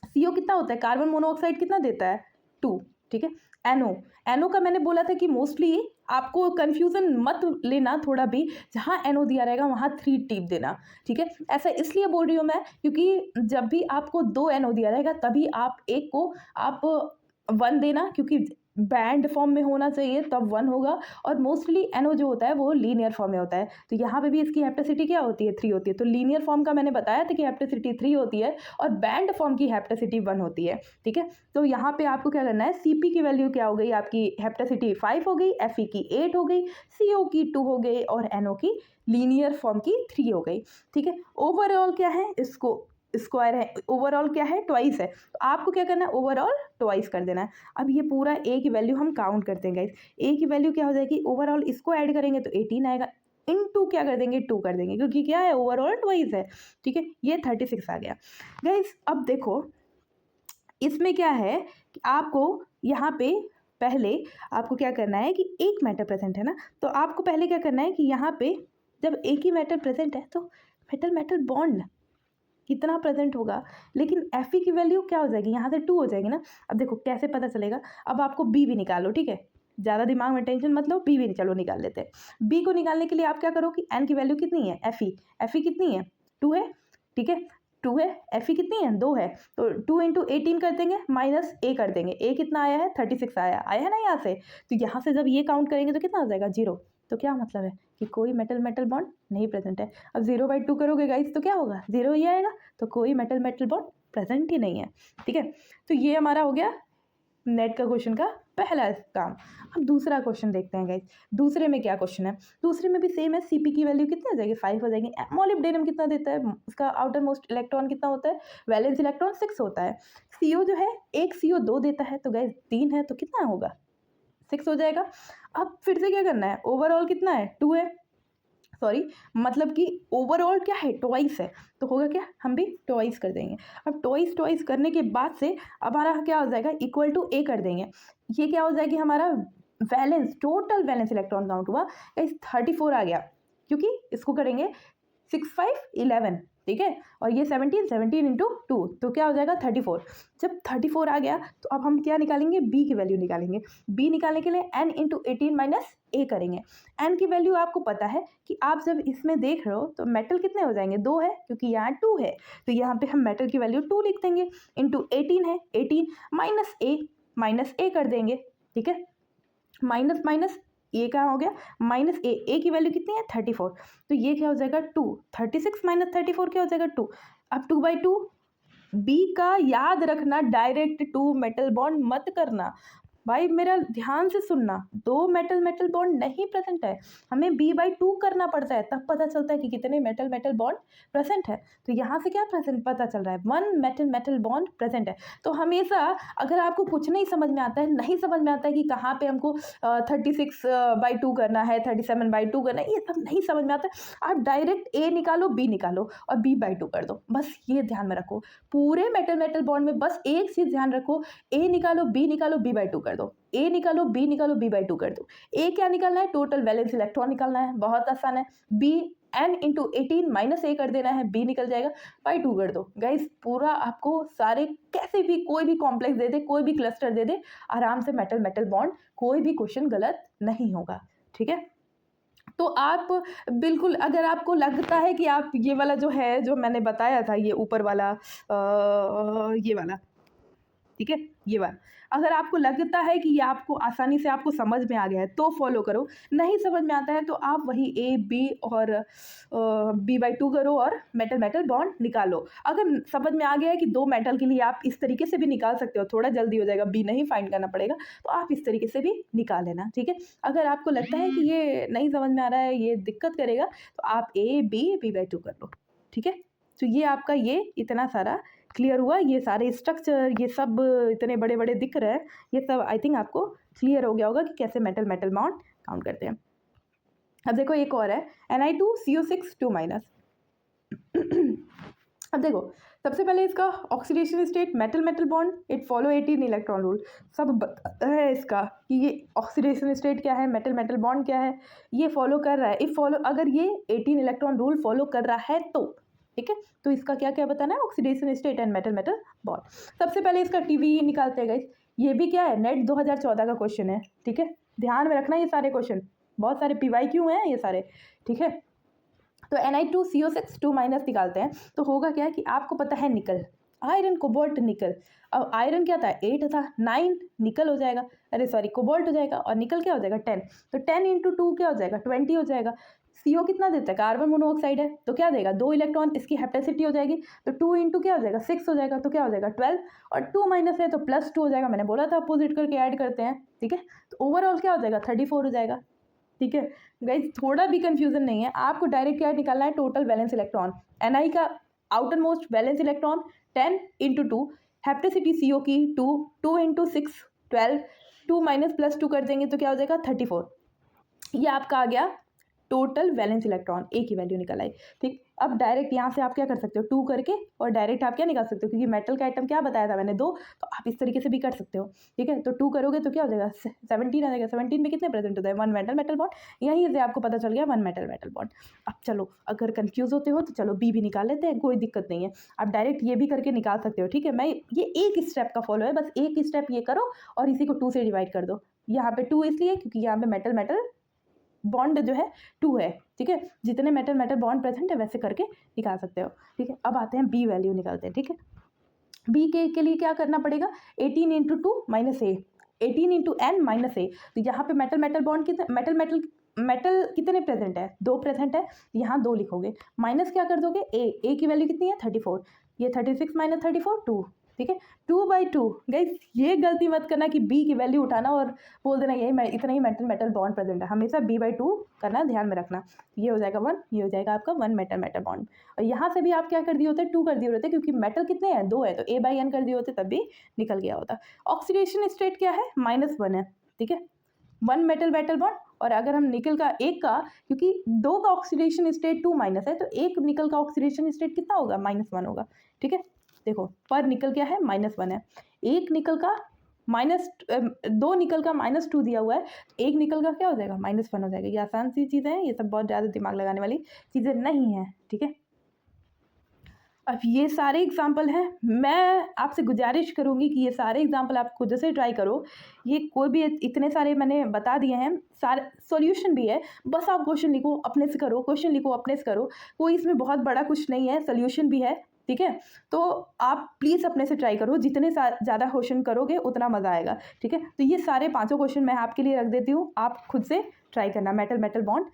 सीओ कितना होता है, कार्बन मोनोऑक्साइड कितना देता है, 2, ठीक है। एनओ, एनओ का मैंने बोला था कि मोस्टली आपको कन्फ्यूज़न मत लेना थोड़ा भी, जहाँ एनओ दिया रहेगा वहाँ 3 टिप देना, ठीक है। ऐसा इसलिए बोल रही हूँ मैं क्योंकि जब भी आपको 2 एनओ दिया रहेगा तभी आप एक को आप 1 देना, क्योंकि बैंड फॉर्म में होना चाहिए तब 1 होगा। और मोस्टली एनओ जो होता है वो लीनियर फॉर्म में होता है। तो यहाँ पे भी इसकी हेप्टेसिटी क्या होती है, 3 होती है। तो लीनियर फॉर्म का मैंने बताया था कि हेप्टेसिटी 3 होती है और बैंड फॉर्म की हेप्टेसिटी 1 होती है, ठीक है। तो यहाँ पे आपको क्या करना है, सीपी की वैल्यू क्या हो गई, आपकी हेप्टेसिटी 5 हो गई, एफई की 8 हो गई, सीओ की 2 हो गई और एनओ की लीनियर फॉर्म की 3 हो गई, ठीक है। ओवरऑल क्या है, इसको स्क्वायर है, ओवरऑल क्या है, ट्वाइस है। तो आपको क्या करना है, ओवरऑल ट्वाइस कर देना है। अब ये पूरा ए की वैल्यू हम काउंट करते हैं गाइस। ए की वैल्यू क्या हो जाएगी, ओवरऑल इसको ऐड करेंगे तो 18 आएगा, इनटू क्या कर देंगे, 2 कर देंगे, क्योंकि क्या है, ओवरऑल ट्वाइस है, ठीक है। ये 36 आ गया गाइस। अब देखो इसमें क्या है कि आपको यहाँ पे पहले आपको क्या करना है कि एक मेटल प्रेजेंट है ना, तो आपको पहले क्या करना है कि यहाँ पे जब एक ही मेटल प्रेजेंट है तो मेटल मेटल बॉन्ड कितना प्रेजेंट होगा, लेकिन एफ की वैल्यू क्या हो जाएगी, यहाँ से 2 हो जाएगी ना। अब देखो कैसे पता चलेगा, अब आपको बी भी निकालो, ठीक है। ज़्यादा दिमाग में टेंशन मत लो, बी भी चलो निकाल लेते हैं। बी को निकालने के लिए आप क्या करो कि एन की वैल्यू कितनी है, एफ ई कितनी है, 2 है, ठीक है। 2 है, एफ ई कितनी है, 2 है। तो 2 इंटू 18 कर देंगे, माइनस ए कर देंगे। ए कितना आया है, 36 आया है ना यहाँ से। तो यहाँ से जब ये काउंट करेंगे तो कितना आ जाएगा, 0। तो क्या मतलब है कि कोई मेटल मेटल बॉन्ड नहीं प्रेजेंट है। अब 0/2 करोगे गाइस तो क्या होगा, 0 ही आएगा। तो कोई मेटल मेटल बॉन्ड प्रेजेंट ही नहीं है, ठीक है। तो ये हमारा हो गया नेट का क्वेश्चन का पहला काम। अब दूसरा क्वेश्चन देखते हैं गाइस। दूसरे में क्या क्वेश्चन है, दूसरे में भी सेम है। सीपी की वैल्यू कितनी हो जाएगी, 5 हो जाएगी। मोलिब्डेनम कितना देता है, उसका आउटर मोस्ट इलेक्ट्रॉन कितना होता है, वैलेंस इलेक्ट्रॉन 6 होता है। सीओ जो है, एक सीओ 2 देता है, तो गाइस 3 है तो कितना होगा, 6 हो जाएगा। अब फिर से क्या करना है, ओवरऑल कितना है, 2 है, सॉरी मतलब कि ओवरऑल क्या है, ट्वाइस है। तो होगा क्या, हम भी ट्वाइस कर देंगे। अब ट्वाइस करने के बाद से अब हमारा क्या हो जाएगा, इक्वल टू ए कर देंगे। ये क्या हो जाएगी, हमारा valence, total valence electron count हुआ इस 34 आ गया, क्योंकि इसको करेंगे 6 5 11, ठीक है। और ये 17 इंटू 2 तो क्या हो जाएगा, 34। जब 34 आ गया तो अब हम क्या निकालेंगे, बी की वैल्यू निकालेंगे। बी निकालने के लिए n इंटू 18 माइनस ए करेंगे। n की वैल्यू आपको पता है कि आप जब इसमें देख रहे हो तो मेटल कितने हो जाएंगे, 2 है, क्योंकि यहाँ 2 है। तो यहाँ पे हम मेटल की वैल्यू 2 लिख देंगे, इंटू 18 है, 18 माइनस ए कर देंगे, ठीक है। माइनस माइनस ये क्या हो गया, माइनस ए की वैल्यू कितनी है, 34। तो ये क्या हो जाएगा, 2, 36 माइनस 34 क्या हो जाएगा, 2। अब 2/2 बी का याद रखना, डायरेक्ट 2 मेटल बॉन्ड मत करना भाई, मेरा ध्यान से सुनना। 2 मेटल बॉन्ड नहीं प्रेजेंट है, हमें b/2 करना पड़ता है, तब पता चलता है कि कितने मेटल बॉन्ड प्रेजेंट है। तो यहाँ से क्या प्रेजेंट पता चल रहा है, 1 मेटल बॉन्ड प्रेजेंट है। तो हमेशा अगर आपको कुछ नहीं समझ में आता है, नहीं समझ में आता है कि कहाँ पे हमको 36/2 करना है, 37/2 करना है, ये सब नहीं समझ में आता है, आप डायरेक्ट ए निकालो, बी निकालो और b/2 कर दो। बस ये ध्यान में रखो, पूरे मेटल बॉन्ड में बस एक चीज़ ध्यान रखो, ए निकालो, बी निकालो, b/2 कर दो, ए निकालो, बी निकालो, b/2 कर दो। ए क्या निकालना है? टोटल वैलेंस इलेक्ट्रॉन निकालना है, बहुत आसान है। बी n इंटू 18 माइनस ए कर देना है, बी निकल जाएगा, बाई 2 कर दो। गाइस पूरा आपको सारे कैसे भी कोई भी कॉम्प्लेक्स दे दे, कोई भी क्लस्टर दे दे, आराम से मेटल मेटल बॉन्ड, कोई भी क्वेश्चन गलत नहीं होगा, ठीक है। तो आप बिल्कुल, अगर आपको लगता है कि आप ये वाला जो है, जो मैंने बताया था, ये ऊपर वाला ये वाला, ठीक है, ये वाला, अगर आपको लगता है कि ये आपको आसानी से आपको समझ में आ गया है तो फॉलो करो, नहीं समझ में आता है तो आप वही ए बी और b/2 करो और मेटल मेटल बॉन्ड निकालो। अगर समझ में आ गया है कि दो मेटल के लिए आप इस तरीके से भी निकाल सकते हो, थोड़ा जल्दी हो जाएगा, बी नहीं फाइंड करना पड़ेगा, तो आप इस तरीके से भी निकाल लेना, ठीक है। अगर आपको लगता है कि ये नहीं समझ में आ रहा है, ये दिक्कत करेगा, तो आप ए बी b/2 कर लो, ठीक है। तो ये आपका ये इतना सारा क्लियर हुआ, ये सारे स्ट्रक्चर, ये सब इतने बड़े बड़े दिख रहे हैं, ये सब आई थिंक आपको क्लियर हो गया होगा कि कैसे मेटल मेटल बॉन्ड काउंट करते हैं। अब देखो एक और है Ni2CO6 2-। अब देखो सबसे पहले इसका oxidation state metal metal bond, it follow 18 electron rule, सब है इसका कि ये ऑक्सीडेशन स्टेट क्या है, मेटल मेटल बॉन्ड क्या है, ये फॉलो कर रहा है। इफ फॉलो, अगर ये 18 इलेक्ट्रॉन रूल फॉलो कर रहा है तो, ठीक है। तो इसका क्या क्या बताना है? Oxidation state and metal metal bond. सबसे पहले इसका TBE निकालते हैं गाइस, ये भी क्या है, नेट 2014 का क्वेश्चन है, ठीक है। ध्यान में रखना ये सारे क्वेश्चन, बहुत सारे PYQ हैं ये सारे, ठीक है। तो Ni2CO6 2- निकालते हैं, तो होगा क्या कि आपको पता है निकल, आयरन कोबाल्ट निकल। अब आयरन क्या था? 8 था, 9 निकल हो जाएगा, अरे सॉरी कोबाल्ट हो जाएगा, और निकल क्या हो जाएगा? 10। तो 10 इंटू 2 क्या हो जाएगा? 20 हो जाएगा। CO कितना देता है? कार्बन मोनोऑक्साइड है, तो क्या देगा? 2 इलेक्ट्रॉन, इसकी हेप्टेसिटी हो जाएगी, तो 2 इंटू क्या हो जाएगा? 6 हो जाएगा, तो क्या हो जाएगा? 12, और 2 माइनस है तो +2 हो जाएगा, मैंने बोला था अपोजिट करके ऐड करते हैं, ठीक है। तो ओवरऑल क्या हो जाएगा? 34 हो जाएगा, ठीक है। गाइस थोड़ा भी कंफ्यूजन नहीं है, आपको डायरेक्ट क्या निकालना है? टोटल वैलेंस इलेक्ट्रॉन, Ni का outer most valence electron 10 into 2, हेप्टेसिटी CO की 2, 2 इंटू 6 12, 2 माइनस +2 कर देंगे तो क्या हो जाएगा? 34। ये आपका आ गया टोटल वैलेंस इलेक्ट्रॉन, ए की वैल्यू निकल आई, ठीक। अब डायरेक्ट यहाँ से आप क्या कर सकते हो? 2 करके और डायरेक्ट आप क्या निकाल सकते हो, क्योंकि मेटल का आइटम क्या बताया था मैंने? 2, तो आप इस तरीके से भी कर सकते हो, ठीक है। तो 2 करोगे तो क्या हो जाएगा? 17 आ जाएगा। 17 में कितने प्रेजेंट होता है? 1 मेटल मेटल बॉन्ड, यहीं से आपको पता चल गया 1 मेटल मेटल बॉन्ड। अब चलो, अगर कन्फ्यूज होते हो तो चलो बी भी निकाल लेते हैं, कोई दिक्कत नहीं है, आप डायरेक्ट ये भी करके निकाल सकते हो, ठीक है। मैं ये एक स्टेप का फॉलो है, बस एक स्टेप ये करो और इसी को 2 से डिवाइड कर दो। यहाँ पे 2 इसलिए क्योंकि यहाँ पे मेटल मेटल बॉन्ड जो है 2 है, ठीक है। जितने मेटल मेटल बॉन्ड प्रेजेंट है वैसे करके निकाल सकते हो, ठीक है। अब आते हैं बी वैल्यू निकालते हैं, ठीक है। बी के लिए क्या करना पड़ेगा? 18 इंटू 2 माइनस ए, 18 इंटू n माइनस ए। तो यहाँ पे मेटल मेटल बॉन्ड कितने, मेटल कितने प्रेजेंट है? 2 प्रेजेंट है, यहाँ 2 लिखोगे, माइनस क्या कर दोगे? ए की वैल्यू कितनी है? 34, ये 36 माइनस 34 2, ठीक है। 2/2। गाइस ये गलती मत करना कि बी की वैल्यू उठाना और बोल देना यही इतना ही मेटल मेटल बॉन्ड प्रेजेंट है, हमेशा b/2 करना, ध्यान में रखना। ये हो जाएगा 1, ये हो जाएगा आपका 1 मेटल मेटल बॉन्ड। और यहाँ से भी आप क्या कर दिए होते? 2 कर दिए होते, क्योंकि मेटल कितने हैं? 2 है, तो a/n कर दिए होते तब भी निकल गया होता। ऑक्सीडेशन स्टेट क्या है? -1 है, ठीक है। 1 मेटल मेटल बॉन्ड, और अगर हम निकल का एक का, क्योंकि 2 का ऑक्सीडेशन स्टेट 2 माइनस है, तो एक निकल का ऑक्सीडेशन स्टेट कितना होगा? -1 होगा, ठीक है। देखो पर निकल क्या है? -1 है, एक निकल का दो निकल का -2 दिया हुआ है, एक निकल का क्या हो जाएगा? -1 हो जाएगा। ये आसान सी चीज़ें हैं, ये सब बहुत ज़्यादा दिमाग लगाने वाली चीज़ें नहीं हैं, ठीक है। अब ये सारे एग्जाम्पल हैं, मैं आपसे गुजारिश करूँगी कि ये सारे एग्जाम्पल आप खुद से ट्राई करो। ये कोई भी इतने सारे मैंने बता दिए हैं, सारे सॉल्यूशन भी है, बस आप क्वेश्चन लिखो अपने से करो, क्वेश्चन लिखो अपने से करो, कोई इसमें बहुत बड़ा कुछ नहीं है, सॉल्यूशन भी है, ठीक है। तो आप प्लीज़ अपने से ट्राई करो, जितने ज़्यादा क्वेश्चन करोगे उतना मज़ा आएगा, ठीक है। तो ये सारे 5 क्वेश्चन मैं आपके लिए रख देती हूँ, आप खुद से ट्राई करना। मेटल मेटल बॉन्ड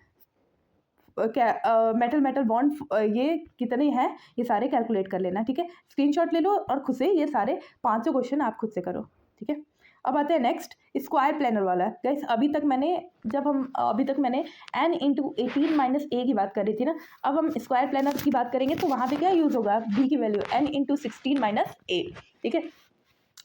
क्या मेटल मेटल बॉन्ड ये कितने हैं ये सारे कैलकुलेट कर लेना, ठीक है। स्क्रीनशॉट ले लो और खुद से ये सारे 5 क्वेश्चन आप खुद से करो, ठीक है। अब आते हैं नेक्स्ट स्क्वायर प्लेनर वाला। गाइस अभी तक मैंने n इंटू 18 माइनस ए की बात कर रही थी ना, अब हम स्क्वायर प्लेनर की बात करेंगे, तो वहाँ पे क्या यूज़ होगा? b की वैल्यू n इंटू 16 माइनस ए, ठीक है।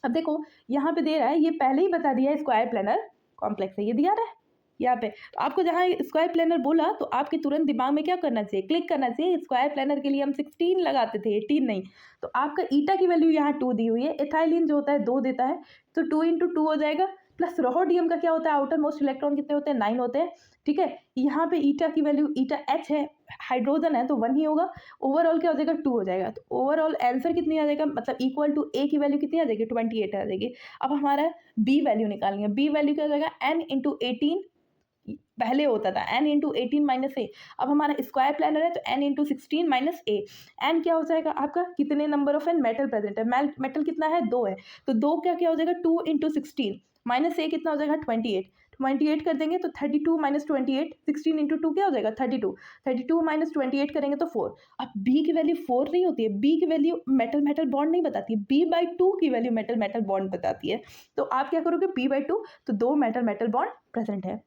अब देखो यहाँ पे दे रहा है, ये पहले ही बता दिया है स्क्वायर प्लेनर कॉम्प्लेक्स है, ये दिया रहा है यहाँ पे। तो आपको जहाँ स्क्वायर प्लेनर बोला तो आपके तुरंत दिमाग में क्या करना चाहिए? क्लिक करना चाहिए। स्क्वायर प्लेनर के लिए हम 16 लगाते थे, 18 नहीं। तो आपका ईटा की वैल्यू यहाँ 2 दी हुई है, एथाइलिन जो होता है 2 देता है, तो 2 इंटू 2 हो जाएगा, प्लस रोहोडियम का क्या होता है, आउटर मोस्ट इलेक्ट्रॉन कितने होते हैं, 9 होते हैं, ठीक है। यहाँ पे ईटा की वैल्यू, ईटा एच है, हाइड्रोजन है तो 1 ही होगा, ओवरऑल क्या हो जाएगा 2 हो जाएगा। तो ओवरऑल आंसर कितनी आ जाएगा, मतलब इक्वल टू ए की वैल्यू कितनी आ जाएगी, 28 आ जाएगी। अब हमारा बी वैल्यू निकालनी है, बी वैल्यू क्या हो जाएगा, n इंटू 18 पहले होता था n इंटू 18 माइनस ए, अब हमारा स्क्वायर प्लानर है तो n into 16 minus a. N क्या हो जाएगा आपका, कितने number of n metal present है, मेटल कितना है 2 है, तो 2 क्या हो जाएगा 2 इंटू 16 माइनस ए कितना हो जाएगा 28 कर देंगे तो 32 माइनस 28, 16 इंटू 2 क्या हो जाएगा 32 माइनस 28 करेंगे तो 4। अब बी की वैल्यू 4 नहीं होती है, बी की वैल्यू मेटल बॉन्ड नहीं बताती है, b/2 की वैल्यू मेटल बॉन्ड बताती है। तो आप क्या करोगे b/2, तो 2 मेटल बॉन्ड प्रेजेंट है,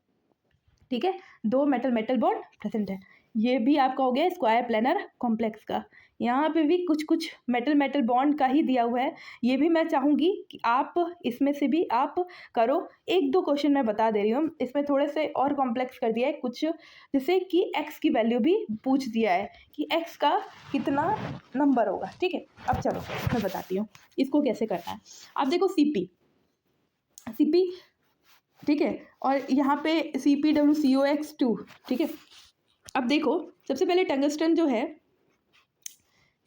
ठीक है, 2 मेटल बॉन्ड प्रेजेंट है। ये भी आपका हो गया स्क्वायर प्लानर कॉम्प्लेक्स का। यहाँ पे भी कुछ मेटल बॉन्ड का ही दिया हुआ है, ये भी मैं चाहूँगी कि आप इसमें से भी आप करो। 1-2 क्वेश्चन मैं बता दे रही हूँ, इसमें थोड़े से और कॉम्प्लेक्स कर दिया है कुछ, जैसे कि x की वैल्यू भी पूछ दिया है कि x का कितना नंबर होगा, ठीक है। अब चलो मैं बताती हूँ इसको कैसे करना है। आप देखो CP, ठीक है, और यहाँ पे CpWCOX2, ठीक है। अब देखो सबसे पहले टंगस्टन जो है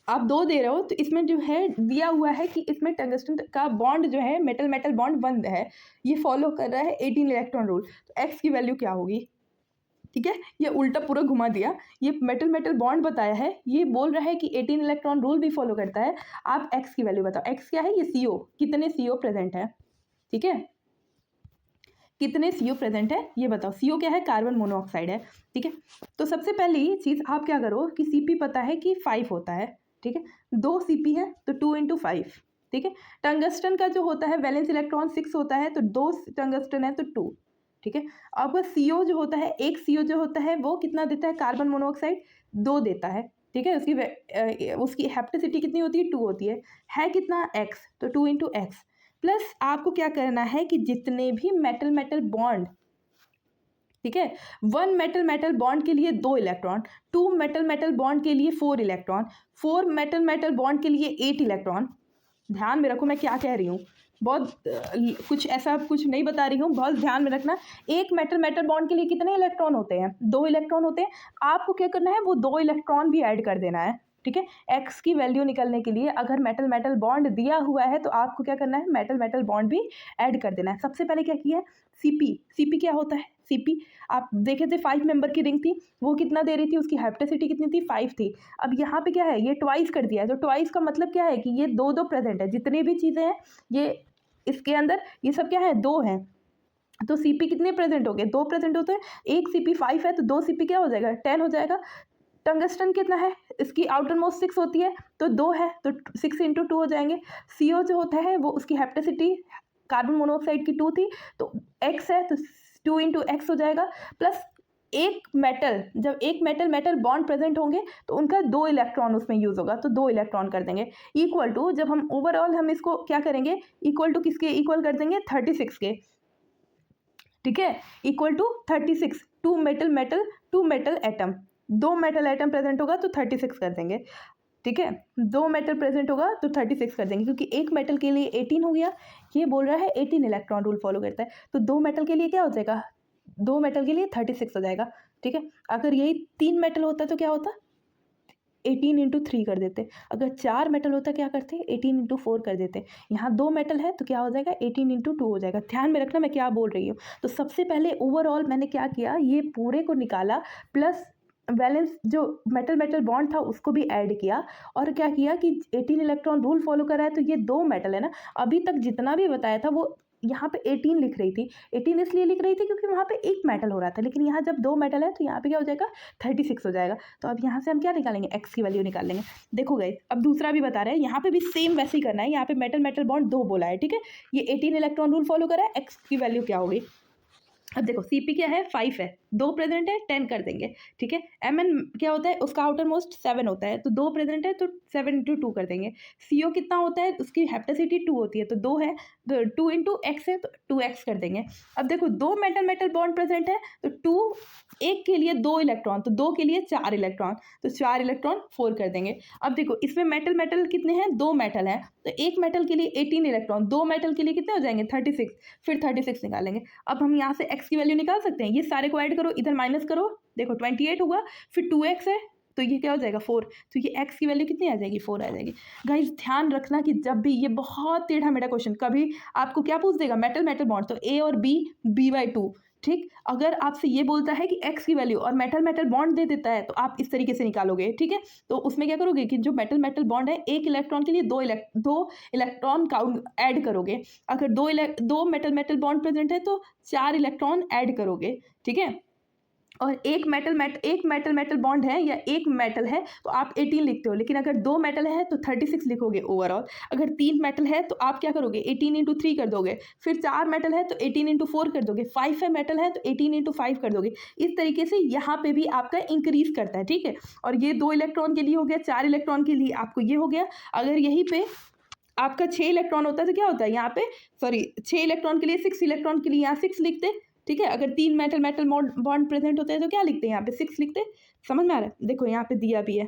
आप 2 दे रहे हो, तो इसमें जो है दिया हुआ है कि इसमें टंगस्टन का बॉन्ड जो है मेटल बॉन्ड 1 है, ये फॉलो कर रहा है 18 इलेक्ट्रॉन रूल, तो x की वैल्यू क्या होगी, ठीक है। ये उल्टा पूरा घुमा दिया, ये मेटल बॉन्ड बताया है, ये बोल रहा है कि 18 इलेक्ट्रॉन रूल भी फॉलो करता है। आप x की वैल्यू बताओ, x क्या है, ये CO, कितने CO प्रेजेंट है, ठीक है, कितने CO प्रेजेंट है ये बताओ। CO क्या है, कार्बन मोनोऑक्साइड है, ठीक है। तो सबसे पहली चीज़ आप क्या करो कि CP पता है कि 5 होता है, ठीक है, 2 CP है तो 2 इंटू 5, ठीक है। टंगस्टन का जो होता है वैलेंस इलेक्ट्रॉन 6 होता है तो 2 टंगस्टन है तो 2, ठीक है। आपका CO जो होता है, एक CO जो होता है वो कितना देता है, कार्बन मोनोऑक्साइड 2 देता है, ठीक है। उसकी हेप्टिसिटी कितनी होती है, 2 होती है कितना x, तो 2 इंटू एक्स। प्लस आपको क्या करना है कि जितने भी मेटल बॉन्ड, ठीक है, 1 मेटल बॉन्ड के लिए 2 इलेक्ट्रॉन, 2 मेटल बॉन्ड के लिए 4 इलेक्ट्रॉन, 4 मेटल बॉन्ड के लिए 8 इलेक्ट्रॉन। ध्यान में रखो मैं क्या कह रही हूँ, बहुत कुछ ऐसा कुछ नहीं बता रही हूँ, बहुत ध्यान में रखना। एक मेटल बॉन्ड के लिए कितने इलेक्ट्रॉन होते हैं, 2 इलेक्ट्रॉन होते हैं। आपको क्या करना है, वो 2 इलेक्ट्रॉन भी ऐड कर देना है, ठीक है। x की वैल्यू निकलने के लिए अगर मेटल बॉन्ड दिया हुआ है तो आपको क्या करना है, मेटल बॉन्ड भी ऐड कर देना है। सबसे पहले क्या किया है, CP क्या होता है, CP आप देखे थे 5 मेंबर की रिंग थी, वो कितना दे रही थी, उसकी हेप्टिसिटी कितनी थी, 5 थी। अब यहाँ पे क्या है, ये ट्वाइस कर दिया है, तो ट्वाइस का मतलब क्या है कि ये 2 प्रेजेंट है, जितनी भी चीज़ें हैं ये इसके अंदर ये सब क्या है, 2 हैं, तो CP कितने प्रेजेंट हो गए, 2 प्रेजेंट होते हैं। एक CP 5 है तो 2 CP क्या हो जाएगा, 10 हो जाएगा। टंगस्टन कितना है, इसकी आउटर मोस्ट 6 होती है तो 2 है तो 6 इंटू 2 हो जाएंगे। CO जो होता है वो उसकी हेप्टिसिटी कार्बन मोनोऑक्साइड की 2 थी तो x है तो 2 इंटू एक्स हो जाएगा। प्लस एक मेटल, जब एक मेटल बॉन्ड प्रेजेंट होंगे तो उनका 2 इलेक्ट्रॉन उसमें यूज होगा, तो 2 इलेक्ट्रॉन कर देंगे। इक्वल टू, जब हम ओवरऑल हम इसको क्या करेंगे, इक्वल टू किसके इक्वल कर देंगे, 36 के, ठीक है, equal to 36। 2 metal atom, 2 metal atom present होगा तो 36 कर देंगे, ठीक है। 2 मेटल प्रेजेंट होगा तो 36 कर देंगे, क्योंकि एक मेटल के लिए 18 हो गया, ये बोल रहा है 18 इलेक्ट्रॉन रूल फॉलो करता है, तो 2 मेटल के लिए क्या हो जाएगा, 2 मेटल के लिए 36 हो जाएगा, ठीक है। अगर यही 3 मेटल होता तो क्या होता, 18 इंटू 3 कर देते। अगर 4 मेटल होता क्या करते, 18 इंटू 4 कर देते। यहाँ 2 मेटल है तो क्या हो जाएगा, 18 इंटू 2 हो जाएगा। ध्यान में रखना मैं क्या बोल रही हूँ। तो सबसे पहले ओवरऑल मैंने क्या किया, ये पूरे को निकाला, प्लस बैलेंस जो मेटल बॉन्ड था उसको भी ऐड किया, और क्या किया कि 18 इलेक्ट्रॉन रूल फॉलो कर रहा है तो ये 2 मेटल है ना, अभी तक जितना भी बताया था वो यहाँ पे 18 लिख रही थी। 18 इसलिए लिख रही थी क्योंकि वहाँ पे एक मेटल हो रहा था, लेकिन यहाँ जब 2 मेटल है तो यहाँ पे क्या हो जाएगा, 36 हो जाएगा। तो अब यहाँ से हम क्या निकालेंगे, x की वैल्यू निकाल लेंगे। देखो गाइस, अब दूसरा भी बता रहे हैं, यहाँ पे भी सेम वैसे ही करना है। यहाँ पे मेटल बॉन्ड 2 बोला है, ठीक है, ये 18 इलेक्ट्रॉन रूल फॉलो कर रहा है, x की वैल्यू क्या होगी। अब देखो CP क्या है, 5 है, 2 प्रेजेंट है 10 कर देंगे, ठीक है। Mn क्या होता है, उसका आउटर मोस्ट 7 होता है, तो 2 प्रेजेंट है तो 7 इंटू 2 कर देंगे। CO कितना होता है, उसकी हेप्टेसिटी 2 होती है, तो 2 है तो 2 इंटू एक्स है तो 2x कर देंगे। अब देखो 2 मेटल मेटल बॉन्ड प्रेजेंट है तो 2, एक के लिए 2 इलेक्ट्रॉन, तो 2 के लिए 4 इलेक्ट्रॉन, तो 4 इलेक्ट्रॉन 4 कर देंगे। अब देखो इसमें मेटल मेटल कितने हैं, 2 मेटल हैं, तो एक मेटल के लिए 18 इलेक्ट्रॉन, 2 मेटल के लिए कितने हो जाएंगे 36, फिर 36 निकालेंगे। अब हम यहाँ से x की वैल्यू निकाल सकते हैं, ये सारे को ऐड करो, इधर माइनस करो, देखो 28 होगा, फिर 2x है तो ये क्या हो जाएगा 4, तो ये x की वैल्यू कितनी आ जाएगी 4 आ जाएगी। गाइस ध्यान रखना कि जब भी ये बहुत टेढ़ा मेढ़ा क्वेश्चन, कभी आपको क्या पूछ देगा मेटल मेटल बॉन्ड, तो A और B/2, ठीक। अगर आपसे ये बोलता है कि x की वैल्यू और मेटल मेटल बॉन्ड दे देता है तो आप इस तरीके से निकालोगे, ठीक है। तो उसमें क्या करोगे कि जो मेटल मेटल बॉन्ड है, एक इलेक्ट्रॉन के लिए दो इलेक्ट्रॉन काउंट ऐड करोगे। अगर दो मेटल मेटल बॉन्ड प्रेजेंट है तो 4 इलेक्ट्रॉन ऐड करोगे, ठीक है। और एक मेटल मेटल बॉन्ड है या एक मेटल है तो आप 18 लिखते हो, लेकिन अगर 2 मेटल है तो 36 लिखोगे ओवरऑल। अगर 3 मेटल है तो आप क्या करोगे 18 इंटू 3 कर दोगे, फिर 4 मेटल है तो 18 इंटू 4 कर दोगे, 5 है मेटल है तो 18 इंटू 5 कर दोगे। इस तरीके से यहाँ पे भी आपका इंक्रीज करता है, ठीक है। और ये 2 इलेक्ट्रॉन के लिए हो गया, 4 इलेक्ट्रॉन के लिए आपको ये हो गया। अगर यहीं पे आपका 6 इलेक्ट्रॉन होता है तो क्या होता है यहाँ पे, सॉरी 6 इलेक्ट्रॉन के लिए 6 इलेक्ट्रॉन के लिए यहाँ 6 लिखते, ठीक है। अगर 3 मेटल मेटल बॉन्ड प्रेजेंट होते हैं तो क्या लिखते हैं यहाँ पे 6 लिखते। समझ में आ रहा है, देखो यहाँ पे दिया भी है।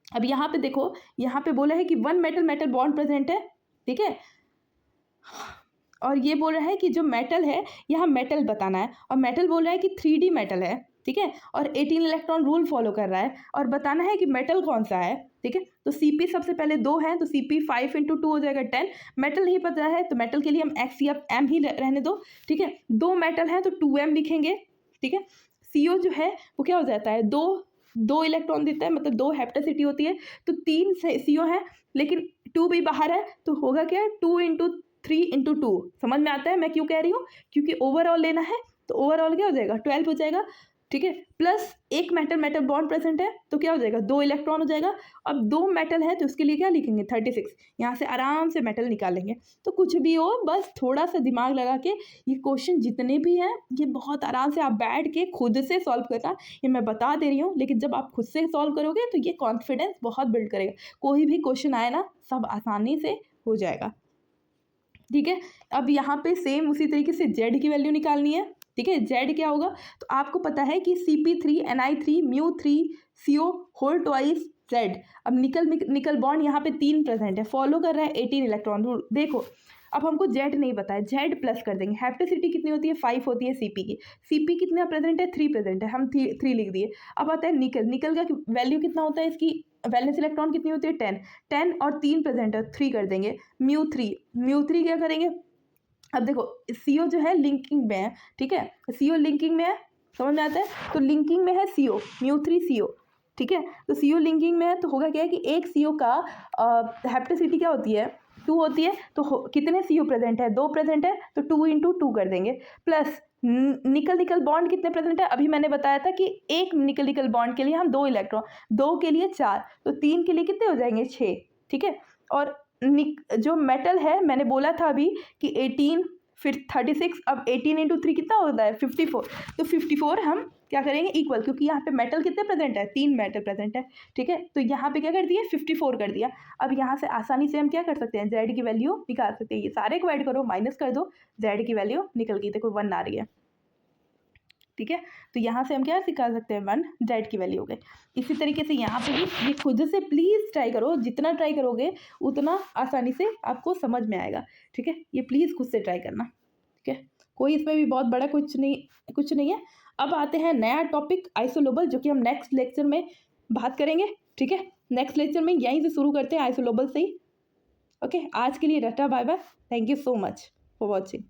अब यहाँ पे देखो, यहाँ पे बोला है कि 1 मेटल मेटल बॉन्ड प्रेजेंट है, ठीक है। और ये बोल रहा है कि जो मेटल है यहाँ मेटल बताना है, और मेटल बोल रहा है कि 3D मेटल है, ठीक है। और 18 इलेक्ट्रॉन रूल फॉलो कर रहा है और बताना है कि मेटल कौन सा है, ठीक है। तो Cp सबसे पहले 2 है तो Cp 5 इंटू 2 हो जाएगा 10। मेटल नहीं पता है तो मेटल के लिए हम x या m ही रहने दो, ठीक है। 2 मेटल है तो 2m लिखेंगे, ठीक है। CO जो है वो क्या हो जाता है, दो इलेक्ट्रॉन देता है, मतलब 2 हेप्टेसिटी होती है, तो 3 CO है, लेकिन 2 भी बाहर है तो होगा क्या 2 इंटू 3 इंटू 2। समझ में आता है मैं क्यों कह रही हूँ, क्योंकि ओवरऑल लेना है, तो ओवरऑल क्या हो जाएगा 12 हो जाएगा, ठीक है। प्लस एक मेटल मेटल बॉन्ड प्रेजेंट है तो क्या हो जाएगा 2 इलेक्ट्रॉन हो जाएगा। अब 2 मेटल है तो उसके लिए क्या लिखेंगे 36, यहाँ से आराम से मेटल निकालेंगे। तो कुछ भी हो, बस थोड़ा सा दिमाग लगा के ये क्वेश्चन जितने भी हैं ये बहुत आराम से आप बैठ के खुद से सॉल्व करना, ये मैं बता दे रही हूँ, लेकिन जब आप खुद से सॉल्व करोगे तो ये कॉन्फिडेंस बहुत बिल्ड करेगा। कोई भी क्वेश्चन आए ना सब आसानी से हो जाएगा, ठीक है। अब यहाँ पे सेम उसी तरीके से Z की वैल्यू निकालनी है, ठीक है। Z क्या होगा, तो आपको पता है कि Cp3Ni3 μ3CO whole twice Z। अब निकल बॉन्ड यहाँ पे 3 प्रेजेंट है, फॉलो कर रहा है 18 इलेक्ट्रॉन रूल। देखो अब हमको Z नहीं पता है, Z प्लस कर देंगे। हेप्टेसिटी कितनी होती है 5 होती है Cp की, Cp कितना प्रेजेंट है 3 प्रेजेंट है, हम 3 लिख दिए। अब आता है निकल का वैल्यू कितना होता है, इसकी वैलेंस इलेक्ट्रॉन कितनी होती है 10 और 3 प्रेजेंट है 3 कर देंगे। μ3 क्या करेंगे, अब देखो CO जो है लिंकिंग में है, ठीक है। CO लिंकिंग में है, समझ में आता है, तो लिंकिंग में है CO μ3CO, ठीक है। तो CO लिंकिंग में है तो होगा क्या है कि एक CO का हेप्टेसिटी क्या होती है 2 होती है, तो कितने CO प्रेजेंट है 2 प्रेजेंट है तो 2 इंटू 2 कर देंगे। प्लस निकल बॉन्ड कितने प्रेजेंट है, अभी मैंने बताया था कि एक निकल बॉन्ड के लिए हम 2 इलेक्ट्रॉन, 2 के लिए 4, तो 3 के लिए कितने हो जाएंगे 6, ठीक है। और जो मेटल है मैंने बोला था अभी कि 18 फिर 36, अब 18 इंटू 3 कितना होता है 54, तो 54 हम क्या करेंगे इक्वल, क्योंकि यहाँ पे मेटल कितने प्रेजेंट है 3 मेटल प्रेजेंट है, ठीक है। तो यहाँ पे क्या कर दिया 54 कर दिया। अब यहाँ से आसानी से हम क्या कर सकते हैं Z की वैल्यू निकाल सकते हैं, ये सारे को ऐड करो माइनस कर दो, Z की वैल्यू निकल गई, देखो 1 आ रही है, ठीक है। तो यहाँ से हम क्या निकाल सकते हैं 1 Z की वैल्यू हो गई। इसी तरीके से यहाँ पे भी ये खुद से प्लीज़ ट्राई करो, जितना ट्राई करोगे उतना आसानी से आपको समझ में आएगा, ठीक है। ये प्लीज़ खुद से ट्राई करना, ठीक है। कोई इसमें भी बहुत बड़ा कुछ नहीं है। अब आते हैं नया टॉपिक आइसोलोबल, जो कि हम नेक्स्ट लेक्चर में बात करेंगे, ठीक है। नेक्स्ट लेक्चर में यहीं से शुरू करते हैं आइसोलोबल से ही। ओके, आज के लिए टाटा bye bye, thank you so much for watching.